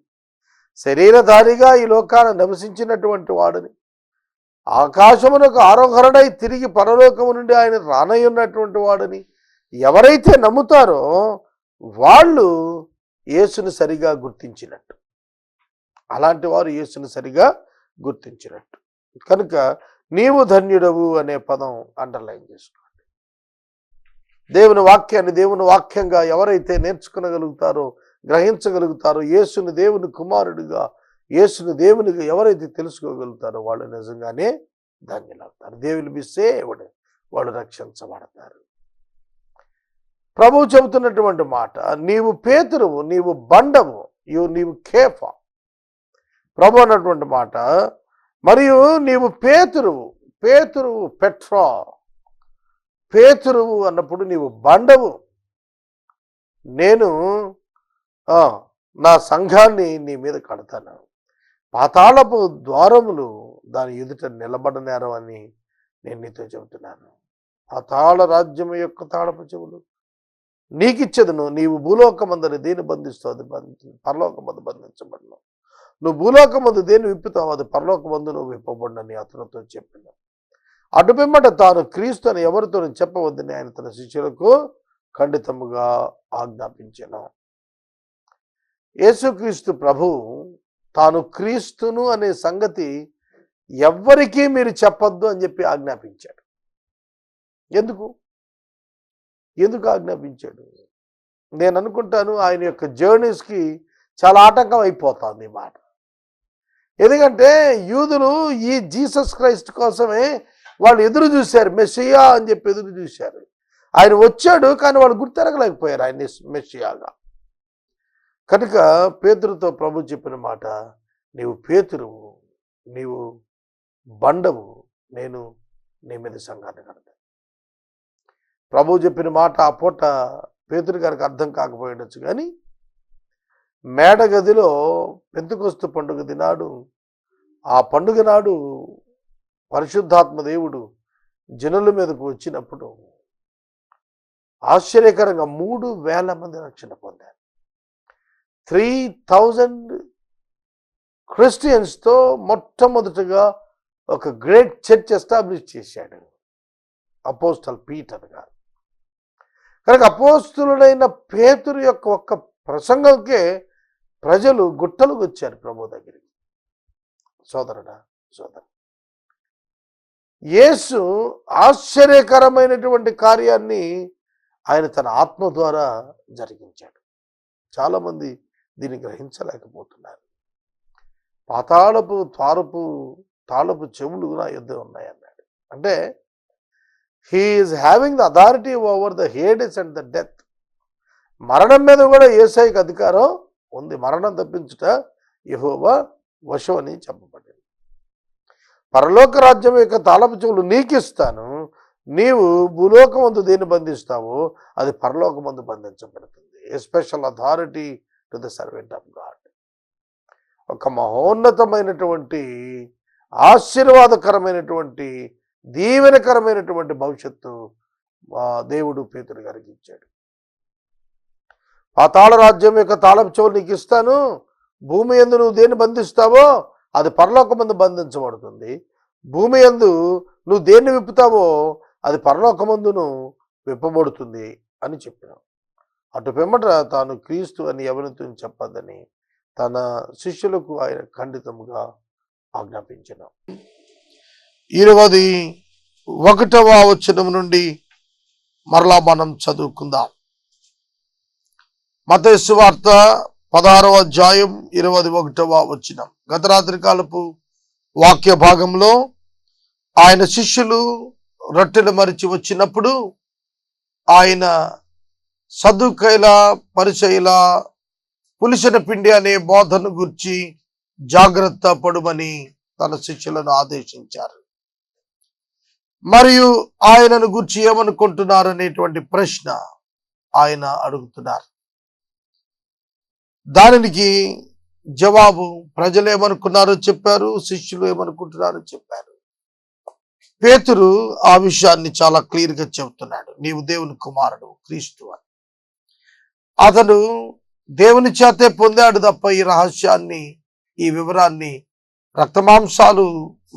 Speaker 2: శరీరధారిగా ఈ లోకాన నివసించినటువంటి వాడని, ఆకాశమునకు ఆరోహరణై తిరిగి పరలోకము నుండి ఆయన రానయ్యున్నటువంటి వాడని ఎవరైతే నమ్ముతారో వాళ్ళు యేసుని సరిగా గుర్తించినట్టు. అలాంటి వారు యేసుని సరిగా గుర్తించినట్టు. కనుక నీవు ధన్యుడవు అనే పదం అండర్లైన్ చేసుకోండి. దేవుని వాక్యాన్ని దేవుని వాక్యంగా ఎవరైతే నేర్చుకునగలుగుతారో, గ్రహించగలుగుతారో, యేసుని దేవుని కుమారుడిగా, యేసుని దేవునిగా ఎవరైతే తెలుసుకోగలుగుతారో వాళ్ళు నిజంగానే ధన్యులవుతారు. They will be saved. వాళ్ళు రక్షించబడతారు. ప్రభువు చెబుతున్నటువంటి మాట, నీవు పేతురువు, నీవు బండవు, నీవు కేఫా. ప్రభు అన్నటువంటి మాట, మరియు నీవు పేతురువు, పెట్రా, పేతురువు అన్నప్పుడు నీవు బండవు, నేను నా సంఘాన్ని నీ మీద కడతాను, పాతాళపు ద్వారములు దాని ఎదుట నిలబడనేరం అని నేను నీతో చెబుతున్నాను. పాతాళ రాజ్యము యొక్క తాళపు చెవులు నీకిచ్చేదను. నీవు భూలోకమందరి దేని బంధిస్తావు అది పరలోకమందు బంధించబడను. నువ్వు భూలోకమందు దేని విప్పుతావు అది పరలోకమందు నువ్వు విప్పబడినని అతనితో చెప్పిన. అటు పిమ్మట తాను క్రీస్తు అని ఎవరితో చెప్పవద్దని ఆయన తన శిష్యులకు ఖండితముగా ఆజ్ఞాపించెను. యేసుక్రీస్తు ప్రభు తాను క్రీస్తును అనే సంగతి ఎవ్వరికీ మీరు చెప్పొద్దు అని చెప్పి ఆజ్ఞాపించాడు. ఎందుకు ఆజ్ఞాపించాడు? నేను అనుకుంటాను ఆయన యొక్క జర్నీస్కి చాలా ఆటంకం అయిపోతుంది ఈ మాట. ఎందుకంటే యూదులు ఈ జీసస్ క్రైస్ట్ కోసమే వాళ్ళు ఎదురు చూశారు, మెస్సియా అని చెప్పి ఎదురు చూశారు. ఆయన వచ్చాడు కానీ వాళ్ళు గుర్తెరగలేకపోయారు ఆయన మెస్సియాగా. కనుక పేతురుతో ప్రభు చెప్పిన మాట, నీవు పేతురువు, నీవు బండవు, నేను నీ మీద సంఘాన్ని కడతాను. ప్రభు చెప్పిన మాట ఆ పూట పేతురు గారికి అర్థం కాకపోయిండొచ్చు, కానీ మేడగదిలో పెంతెకొస్తు పండుగ దినాడు, ఆ పండుగ నాడు పరిశుద్ధాత్మ దేవుడు జనుల మీదకు వచ్చినప్పుడు ఆశ్చర్యకరంగా 3,000 మంది రక్షణ పొందారు. 3,000 క్రిస్టియన్స్తో మొట్టమొదటిగా ఒక గ్రేట్ చర్చ్ ఎస్టాబ్లిష్ చేశాడు అపోస్తల్ పీటర్ గారు. కనుక అపోస్తులుడైన పేతురు యొక్క ఒక్క ప్రసంగంకే ప్రజలు గుట్టలకు వచ్చారు ప్రభు దగ్గరికి. సోదరుడా, యేసు ఆశ్చర్యకరమైనటువంటి కార్యాన్ని ఆయన తన ఆత్మ ద్వారా జరిగించాడు. చాలామంది దీన్ని గ్రహించలేకపోతున్నారు. పాతాళపు తాళపు చెవులు నా యుద్ధ ఉన్నాయన్నాడు. అంటే he's having the authority over the Hades and the death. మరణం మీద కూడా యేసయ్యకు అధికారం ఉంది. మరణం తప్పించుట యెహోవా వశం అని చెప్పబడింది. పరలోక రాజ్యం యొక్క తాళపు చెవులు నీకిస్తాను, నీవు భూలోకమందు దేన్ని బంధిస్తావో అది పరలోకమందు బంధించబడుతుంది. A special authority to the servant of God. ఒక మహోన్నతమైనటువంటి ఆశీర్వాదకరమైనటువంటి దీవెనకరమైనటువంటి భవిష్యత్తు దేవుడు పేతురు గారికి ఇచ్చాడు. పాతాళ రాజ్యం యొక్క తాళపు చెవులు నీకు ఇస్తాను, భూమి యందు నువ్వు దేన్ని బంధిస్తావో అది పరలోకమందు బంధించబడుతుంది, భూమి యందు నువ్వు దేన్ని విప్పుతావో అది పరలోకమందును విప్పబడుతుంది అని చెప్పినావు. అటు పిమ్మట తాను క్రీస్తు అని ఎవరితో చెప్పదని తన శిష్యులకు ఆయన ఖండితముగా ఆజ్ఞాపించినాం. 21వ వచనం నుండి మరలా మనం చదువుకుందాం. మత్తయి సువార్త 16వ అధ్యాయం 21వ వచనం. గత రాత్రి కాలపు వాక్య భాగంలో ఆయన శిష్యులు రొట్టెలు మరిచి వచ్చినప్పుడు ఆయన సదుకైల పరిచయుల పులిసిన పిండి అనే బోధను గురించి జాగ్రత్త పడుమని తన శిష్యులను ఆదేశించారు. మరియు ఆయనను గురించి ఏమనుకుంటున్నారు అనేటువంటి ప్రశ్న ఆయన అడుగుతున్నారు. దానికి జవాబు ప్రజలు ఏమనుకున్నారో చెప్పారు, శిష్యులు ఏమనుకుంటున్నారో చెప్పారు. పేతురు ఆ విషయాన్ని చాలా క్లియర్గా చెబుతున్నాడు. నీవు దేవుని కుమారుడు క్రీస్తు అని. అతను దేవుని చేతే పొందాడు తప్ప ఈ రహస్యాన్ని, ఈ వివరాన్ని రక్తమాంసాలు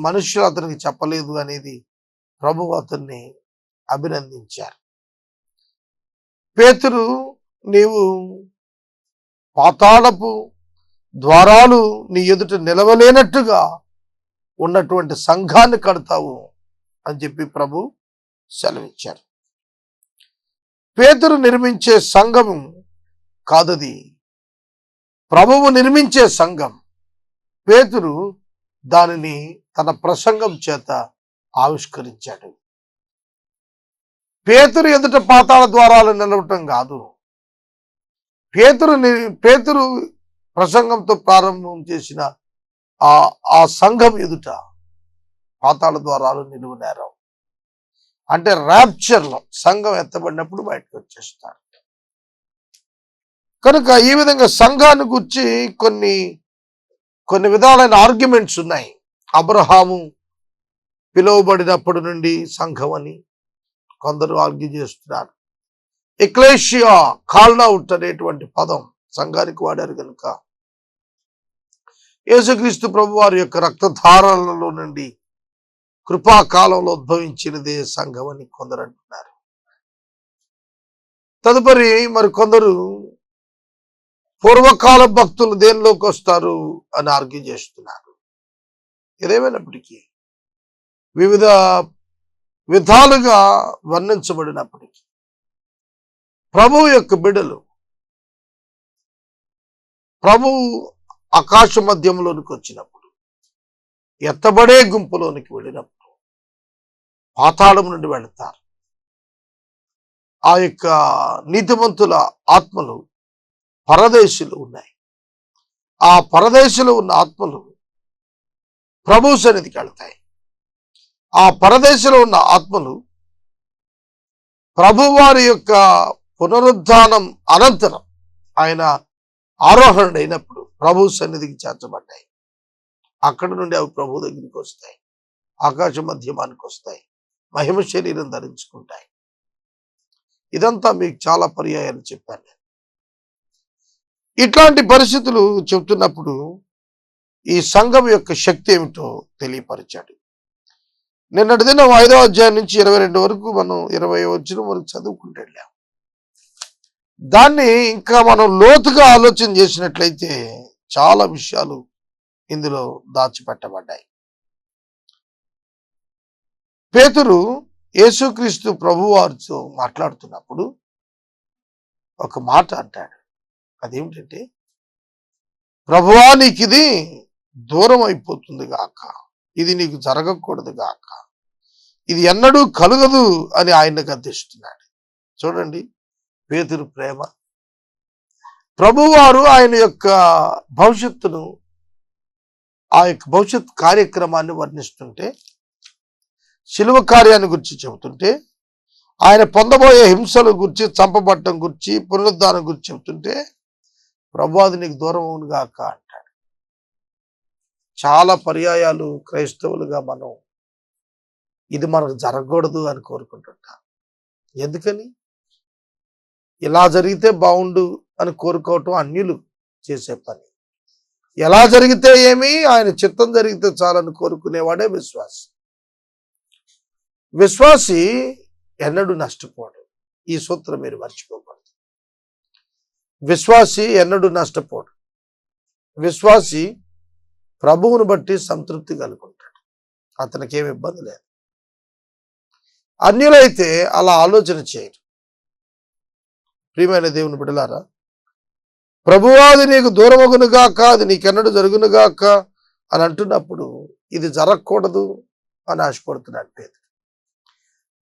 Speaker 2: మనుషులు అతనికి చెప్పలేదు అనేది ప్రభువు అతన్ని అభినందించారు. పేతురు, నీవు పాతాళపు ద్వారాలు నీ ఎదుట నిలవలేనట్టుగా ఉన్నటువంటి సంఘాన్ని కడతావు అని చెప్పి ప్రభు సెలవిచ్చారు. పేతురు నిర్మించే సంఘం కాదది, ప్రభువు నిర్మించే సంఘం. పేతురు దానిని తన ప్రసంగం చేత ఆవిష్కరించాడు. పేతురు ఎదుట పాతాళ ద్వారాలు నిలవటం కాదు, పేతురు ప్రసంగంతో ప్రారంభం చేసిన ఆ సంఘం ఎదుట పాతాళ ద్వారాలు నిలువనేరావు. అంటే ర్యాప్చర్లో సంఘం ఎత్తబడినప్పుడు బయటకు వచ్చేస్తారు. కనుక ఈ విధంగా సంఘాన్ని గురించి కొన్ని విధాలైన ఆర్గ్యుమెంట్స్ ఉన్నాయి. అబ్రహాము పిలువబడినప్పటి నుండి సంఘం అని కొందరు ఆర్గ్యూ చేస్తున్నారు. ఎక్లేషియా, కాల్ అవుట్ అనేటువంటి పదం సంఘానికి వాడారు కనుక యేసుక్రీస్తు ప్రభు వారి యొక్క రక్తధారాలలో నుండి కృపాకాలంలో ఉద్భవించినదే సంఘం అని కొందరు అంటున్నారు. తదుపరి మరి కొందరు పూర్వకాల భక్తులు దేనిలోకి వస్తారు అని ఆర్గ్యూ చేస్తున్నారు. ఏదేమైనప్పటికీ వివిధ విధాలుగా వర్ణించబడినప్పటికీ ప్రభువు యొక్క బిడ్డలు ప్రభువు ఆకాశ మధ్యంలోనికి వచ్చినప్పుడు, ఎత్తబడే గుంపులోనికి వెళ్ళినప్పుడు పాతాళం నుండి వెళతారు. ఆ యొక్క నీతిమంతుల ఆత్మలు పరదేశులు ఉన్నాయి. ఆ పరదేశులు ఉన్న ఆత్మలు ప్రభు సన్నిధికి వెళ్తాయి. ఆ పరదేశంలో ఉన్న ఆత్మలు ప్రభువారి యొక్క పునరుద్ధానం అనంతరం ఆయన ఆరోహణుడైనప్పుడు ప్రభు సన్నిధికి చేర్చబడ్డాయి. అక్కడి నుండి అవి ప్రభు దగ్గరికి వస్తాయి, ఆకాశ మధ్యమానికి వస్తాయి, మహిమ శరీరం ధరించుకుంటాయి. ఇదంతా మీకు చాలా పర్యాయాలు చెప్పాను నేను. ఇట్లాంటి పరిస్థితులు చెబుతున్నప్పుడు ఈ సంఘం యొక్క శక్తి ఏమిటో తెలియపరిచాడు. నిన్నటి దినం 5వ అధ్యాయం నుంచి 22 వరకు మనం 20 వచ్చిన వరకు చదువుకుంటూ వెళ్ళాం. దాన్ని ఇంకా మనం లోతుగా ఆలోచన చేసినట్లయితే చాలా విషయాలు ఇందులో దాచిపెట్టబడ్డాయి. పేతురు యేసుక్రీస్తు ప్రభువారితో మాట్లాడుతున్నప్పుడు ఒక మాట అంటాడు. అదేమిటంటే, ప్రభువా నీకు ఇది దూరం అయిపోతుంది గాక, ఇది నీకు జరగకూడదు గాక, ఇది ఎన్నడూ కలుగదు అని ఆయన గద్దిస్తున్నాడు. చూడండి పేతురు ప్రేమ. ప్రభువారు ఆయన యొక్క భవిష్యత్తును, ఆ యొక్క భవిష్యత్ కార్యక్రమాన్ని వర్ణిస్తుంటే, శిలువ కార్యాన్ని గురించి చెబుతుంటే, ఆయన పొందబోయే హింసల గురించి, చంపబట్టం గురించి, పునరుద్ధానం గురించి చెబుతుంటే ప్రభువాది నీకు దూరం అవును గాక అంటాడు. చాలా పర్యాయాలు క్రైస్తవులుగా మనం ఇది మనకు జరగకూడదు అని కోరుకుంటుంటాం. ఎందుకని? ఇలా జరిగితే బాగుండు అని కోరుకోవటం అన్యులు చేసే పని. ఎలా జరిగితే ఏమి, ఆయన చిత్తం జరిగితే చాలని కోరుకునేవాడే విశ్వాసి. విశ్వాసి ఎన్నడూ నష్టపోడు. ఈ సూత్రం మీరు మర్చిపోకూడదు. విశ్వాసి ఎన్నడూ నష్టపోడు. విశ్వాసి ప్రభువును బట్టి సంతృప్తి కలుగుంటాడు. అతనికి ఏమి ఇబ్బంది లేదు. అన్యులైతే అలా ఆలోచన చేయరు. ప్రియమైన దేవుని బిడ్డలారా, ప్రభువాది నీకు దూరమగునుగాక, అది నీకెన్నడూ జరుగునుగాక అని అంటున్నప్పుడు ఇది జరగకూడదు అని ఆశపడుతున్నాడు పేతురు.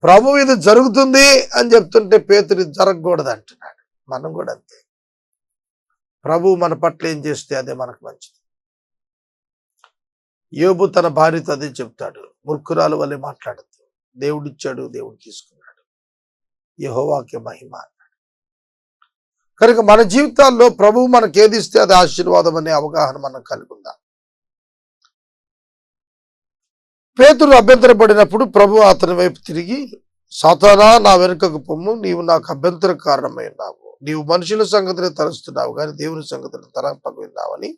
Speaker 2: ప్రభు ఇది జరుగుతుంది అని చెప్తుంటే పేతురు ఇది జరగకూడదు అంటున్నాడు. మనం కూడా అంతే. ప్రభు మన పట్ల ఏం చేస్తే అదే మనకు మంచిది. యోబు తన భార్యతో అదే చెప్తాడు, మూర్ఖురాలు వల్లే మాట్లాడద్దు, దేవుడిచ్చాడు దేవుడు తీసుకున్నాడు, యెహోవాకే మహిమ అన్నాడు. కనుక మన జీవితాల్లో ప్రభువు మనకు ఏది ఇస్తే అది ఆశీర్వాదం అనే అవగాహన మనం కలుగుందాం. పేతురు అభ్యంతరపడినప్పుడు ప్రభు అతని వైపు తిరిగి, సాతానా నా వెనుకకు పొమ్ము, నీవు నాకు అభ్యంతర కారణమై ఉన్నావు, నీవు మనుషుల సంగతిని తలుస్తున్నావు కానీ దేవుని సంగతిని తలంపకు విన్నావని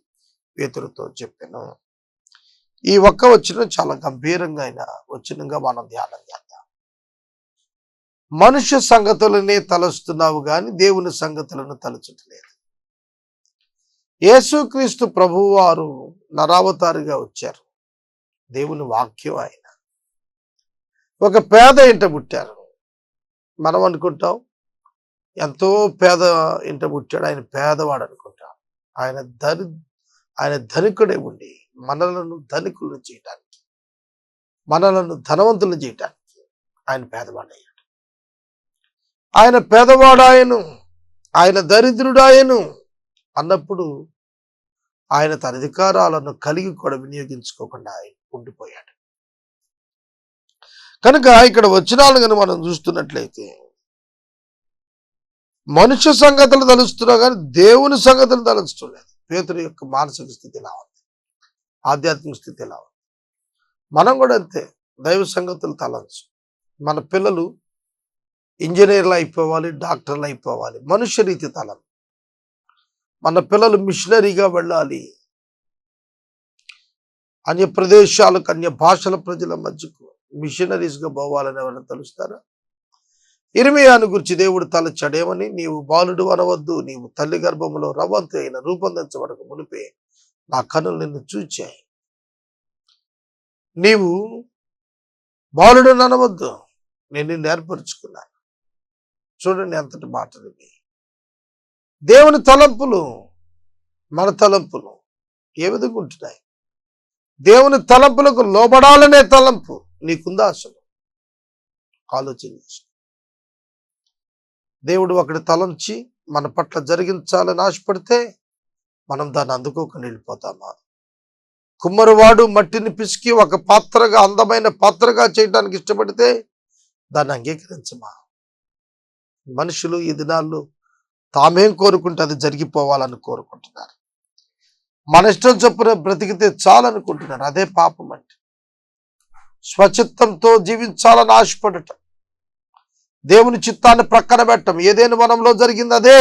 Speaker 2: పేతురుతో చెప్పాను. ఈ ఒక్క వచనం చాలా గంభీరంగా అయిన వచనంగా మనం ధ్యానం చేద్దాం. మనుష్య సంగతులనే తలుస్తున్నావు కానీ దేవుని సంగతులను తలుచట్లేదు. యేసుక్రీస్తు ప్రభువు వారు నరావతారిగా వచ్చారు. దేవుని వాక్యం ఆయన. ఒక పేద ఇంట పుట్టారు. మనం అనుకుంటాం ఎంతో పేద ఇంట పుట్టాడు, ఆయన పేదవాడు అనుకుంటాం. ఆయన ధనికుడే ఉండి మనలను ధనికులను చేయటానికి, మనలను ధనవంతులను చేయటానికి ఆయన పేదవాడయ్యాడు. ఆయన పేదవాడాయను, ఆయన దరిద్రుడాయను అన్నప్పుడు ఆయన తన అధికారాలను కలిగి కూడా వినియోగించుకోకుండా ఉండిపోయాడు. కనుక ఇక్కడ వచనాలను కనుక మనం చూస్తున్నట్లయితే మనుష్య సంగతులు తలుస్తున్నా కానీ దేవుని సంగతులు తలుస్తలేదు. పేతురు యొక్క మానసిక స్థితి ఎలా ఉంది, ఆధ్యాత్మిక స్థితి ఎలా ఉంది. మనం కూడా అంతే, దైవ సంగతులు తలంచు. మన పిల్లలు ఇంజనీర్లు అయిపోవాలి, డాక్టర్లు అయిపోవాలి, మనుష్య రీతి తలం. మన పిల్లలు మిషనరీగా వెళ్ళాలి, అన్య ప్రదేశాలకు, అన్య భాషల ప్రజల మధ్యకు మిషనరీస్గా పోవాలని ఎవరైనా తెలుస్తారా? ఇర్మియాను గురించి దేవుడు తలచాడేమని, నీవు బాలుడు అనవద్దు, నీవు తల్లి గర్భములో రవంతు అయిన రూపొందించబడక మునిపే నా కన్నులు నిన్ను చూచాయి. నీవు బాలుడు అనవద్దు, నేను నిన్ను ఏర్పరుచుకున్నాను. చూడండి ఎంతటి మాటలు. దేవుని తలంపులు మన తలంపులు ఏ విధంగా ఉంటున్నాయి? దేవుని తలంపులకు లోబడాలనే తలంపు నీకుందా? అసలు ఆలోచించు. దేవుడు ఒకటి తలంచి మన పట్ల జరిగించాలని ఆశపడితే మనం దాన్ని అందుకోకుండా వెళ్ళిపోతామా? కుమ్మరివాడు మట్టిని పిసికి ఒక పాత్రగా, అందమైన పాత్రగా చేయడానికి ఇష్టపడితే దాన్ని అంగీకరించమా? మనుషులు ఈ దినాల్లో తామేం కోరుకుంటే అది జరిగిపోవాలని కోరుకుంటున్నారు. మన ఇష్టం చొప్పున బ్రతికితే చాలనుకుంటున్నారు. అదే పాపం అంటే. స్వచిత్తంతో జీవించాలని ఆశపడటం, దేవుని చిత్తాన్ని ప్రక్కన పెట్టడం. ఏదైనా వనంలో జరిగింది అదే.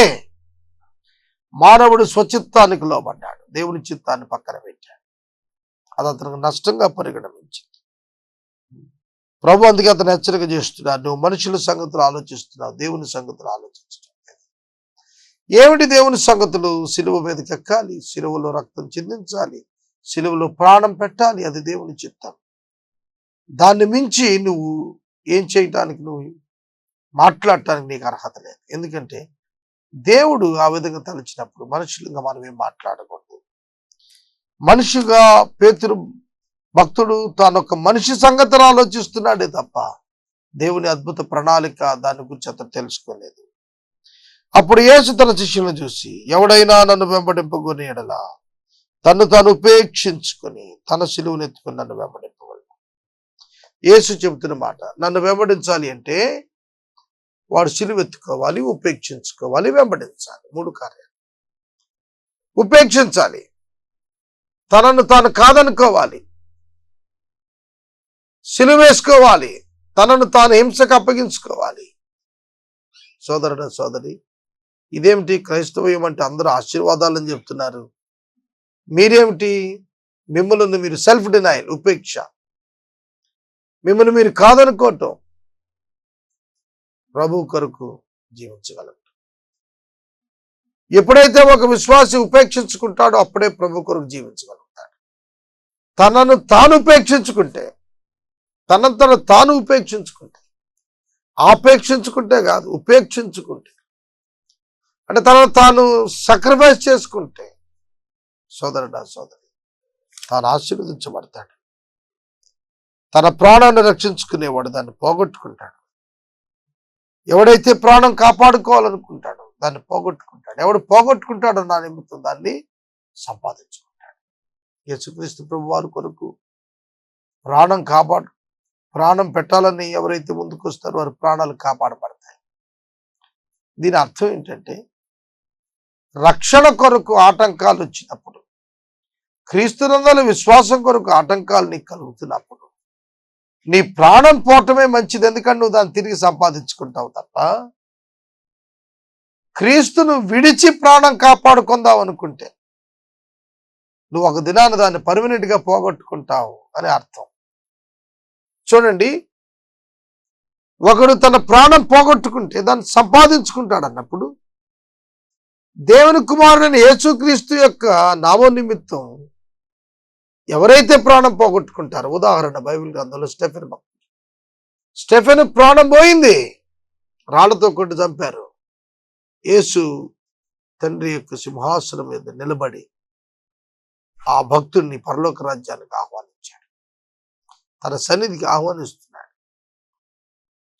Speaker 2: మానవుడు స్వచిత్తానికి లోబడ్డాడు, దేవుని చిత్తాన్ని పక్కన పెట్టాడు. అది అతనికి నష్టంగా పరిగణించింది. ప్రభు అందుకే అతను హెచ్చరిక చేస్తున్నాడు, నువ్వు మనుషుల సంగతులు ఆలోచిస్తున్నావు, దేవుని సంగతులు ఆలోచించడం. ఏమిటి దేవుని సంగతులు? సిలువ మీదకి ఎక్కాలి, సిలువలో రక్తం చిందించాలి, సిలువలో ప్రాణం పెట్టాలి. అది దేవుని చిత్తం. దాన్ని మించి నువ్వు ఏం చేయటానికి, నువ్వు మాట్లాడటానికి నీకు అర్హత లేదు. ఎందుకంటే దేవుడు ఆ విధంగా తలచినప్పుడు మనుషులుగా మనం ఏం మాట్లాడకూడదు. మనిషిగా పేతురు భక్తుడు తానొక మనిషి సంగతులు ఆలోచిస్తున్నాడే తప్ప దేవుని అద్భుత ప్రణాళిక దాని గురించి అతను తెలుసుకోలేదు. అప్పుడు యేసు తన శిష్యులను చూసి, ఎవడైనా నన్ను వెంబడింపగొని ఎడల తను తాను ఉపేక్షించుకొని తన సిలువను ఎత్తుకొని నన్ను వెంబడింపగలను. యేసు చెబుతున్న మాట, నన్ను వెంబడించాలి అంటే వాడు సిలువ ఎత్తుకోవాలి, ఉపేక్షించుకోవాలి, వెంబడించాలి. 3 కార్యాలు. ఉపేక్షించాలి, తనను తాను కాదనుకోవాలి, సిలువ వేసుకోవాలి, తనను తాను హింసకు అప్పగించుకోవాలి. సోదరుడు సోదరి, ఇదేమిటి క్రైస్తవ్యం అంటే? అందరూ ఆశీర్వాదాలని చెప్తున్నారు, మీరేమిటి? మిమ్మల్ని మీరు సెల్ఫ్ డినైల్, ఉపేక్ష, మిమ్మల్ని మీరు కాదనుకోవటం. ప్రభు కొరకు జీవించగలరు. ఎప్పుడైతే ఒక విశ్వాసి ఉపేక్షించుకుంటాడో అప్పుడే ప్రభు కొరకు జీవించగలుగుతాడు. తనను తాను ఉపేక్షించుకుంటే, తనను తాను ఉపేక్షించుకుంటే, ఆపేక్షించుకుంటే కాదు, ఉపేక్షించుకుంటే అంటే తనను తాను సాక్రిఫైస్ చేసుకుంటే, సోదరుడా సోదరి, తాను ఆశీర్వదించబడతాడు. తన ప్రాణాన్ని రక్షించుకునేవాడు దాన్ని పోగొట్టుకుంటాడు. ఎవడైతే ప్రాణం కాపాడుకోవాలనుకుంటాడో దాన్ని పోగొట్టుకుంటాడు. ఎవడు పోగొట్టుకుంటాడో నా నిమిత్తం దాన్ని సంపాదించుకుంటాడు. యేసుక్రీస్తు ప్రభు వారి కొరకు ప్రాణం పెట్టాలని ఎవరైతే ముందుకు వస్తారో వారి ప్రాణాలు కాపాడబడతాయి. దీని అర్థం ఏంటంటే, రక్షణ కొరకు ఆటంకాలు వచ్చినప్పుడు, క్రీస్తునందలి విశ్వాసం కొరకు ఆటంకాలు నీకు కలుగుతున్నప్పుడు నీ ప్రాణం పోవటమే మంచిది. ఎందుకంటే నువ్వు దాన్ని తిరిగి సంపాదించుకుంటావు తప్ప క్రీస్తును విడిచి ప్రాణం కాపాడుకుందాం అనుకుంటే నువ్వు ఒక దినాన్ని దాన్ని పర్మనెంట్ గా పోగొట్టుకుంటావు అని అర్థం. చూడండి, ఒకడు తన ప్రాణం పోగొట్టుకుంటే దాన్ని సంపాదించుకుంటాడు అన్నప్పుడు, దేవుని కుమారుడైన యేసుక్రీస్తు యొక్క నామం నిమిత్తం ఎవరైతే ప్రాణం పోగొట్టుకుంటారో, ఉదాహరణ బైబిల్ గ్రంథంలో స్టెఫెను ప్రాణం పోయింది, రాళ్లతో కొట్టి చంపారు. యేసు తండ్రి యొక్క సింహాసనం మీద నిలబడి ఆ భక్తుడిని పరలోక రాజ్యానికి ఆహ్వానించాడు, తన సన్నిధికి ఆహ్వానిస్తున్నాడు.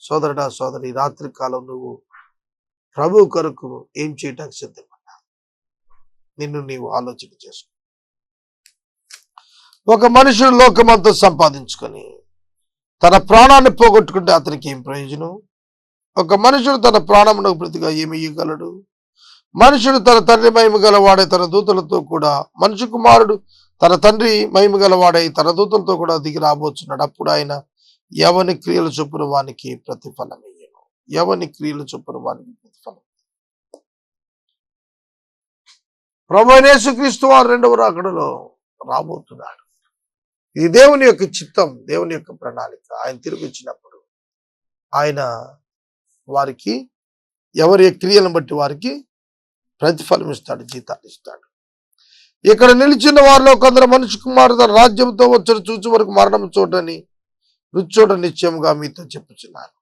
Speaker 2: సోదరుడా సోదరి, రాత్రి కాలం నువ్వు ప్రభు కొరకు ఏం చేయటానికి సిద్ధమన్నా నిన్ను నీవు ఆలోచన చేసుకో. ఒక మనుషుడు లోకమంతా సంపాదించుకొని తన ప్రాణాన్ని పోగొట్టుకుంటే అతనికి ఏం ప్రయోజనం? ఒక మనుషుడు తన ప్రాణమునకు ప్రతిగా ఏమి ఇయ్యగలడు? మనుషుడు తన తండ్రి మహిమ గలవాడే తన దూతలతో కూడా, మనుషు కుమారుడు తన తండ్రి మహిమ గలవాడై తన దూతలతో కూడా దిగి రాబోతున్నాడు. అప్పుడు ఆయన ఎవని క్రియల చొప్పున వానికి ప్రతిఫలం ఇయ్యను. ఎవని క్రియల చొప్పున వానికి ప్రతిఫలం. ప్రభువైన యేసుక్రీస్తు వారు రెండవ రాకడలో రాబోతున్నాడు. ఇది దేవుని యొక్క చిత్తం, దేవుని యొక్క ప్రణాళిక. ఆయన తిరిగి వచ్చినప్పుడు ఆయన వారికి ఎవరి క్రియలను బట్టి వారికి ప్రతిఫలం ఇస్తాడు, జీతాలు ఇస్తాడు. ఇక్కడ నిలిచిన వారిలో కొందరు మనుషు కుమారుడు తన రాజ్యంతో వచ్చి చూచు వరకు మరణం చూడని రుచి చూడ నిశ్చయంగా మీతో చెప్పుచున్నాను.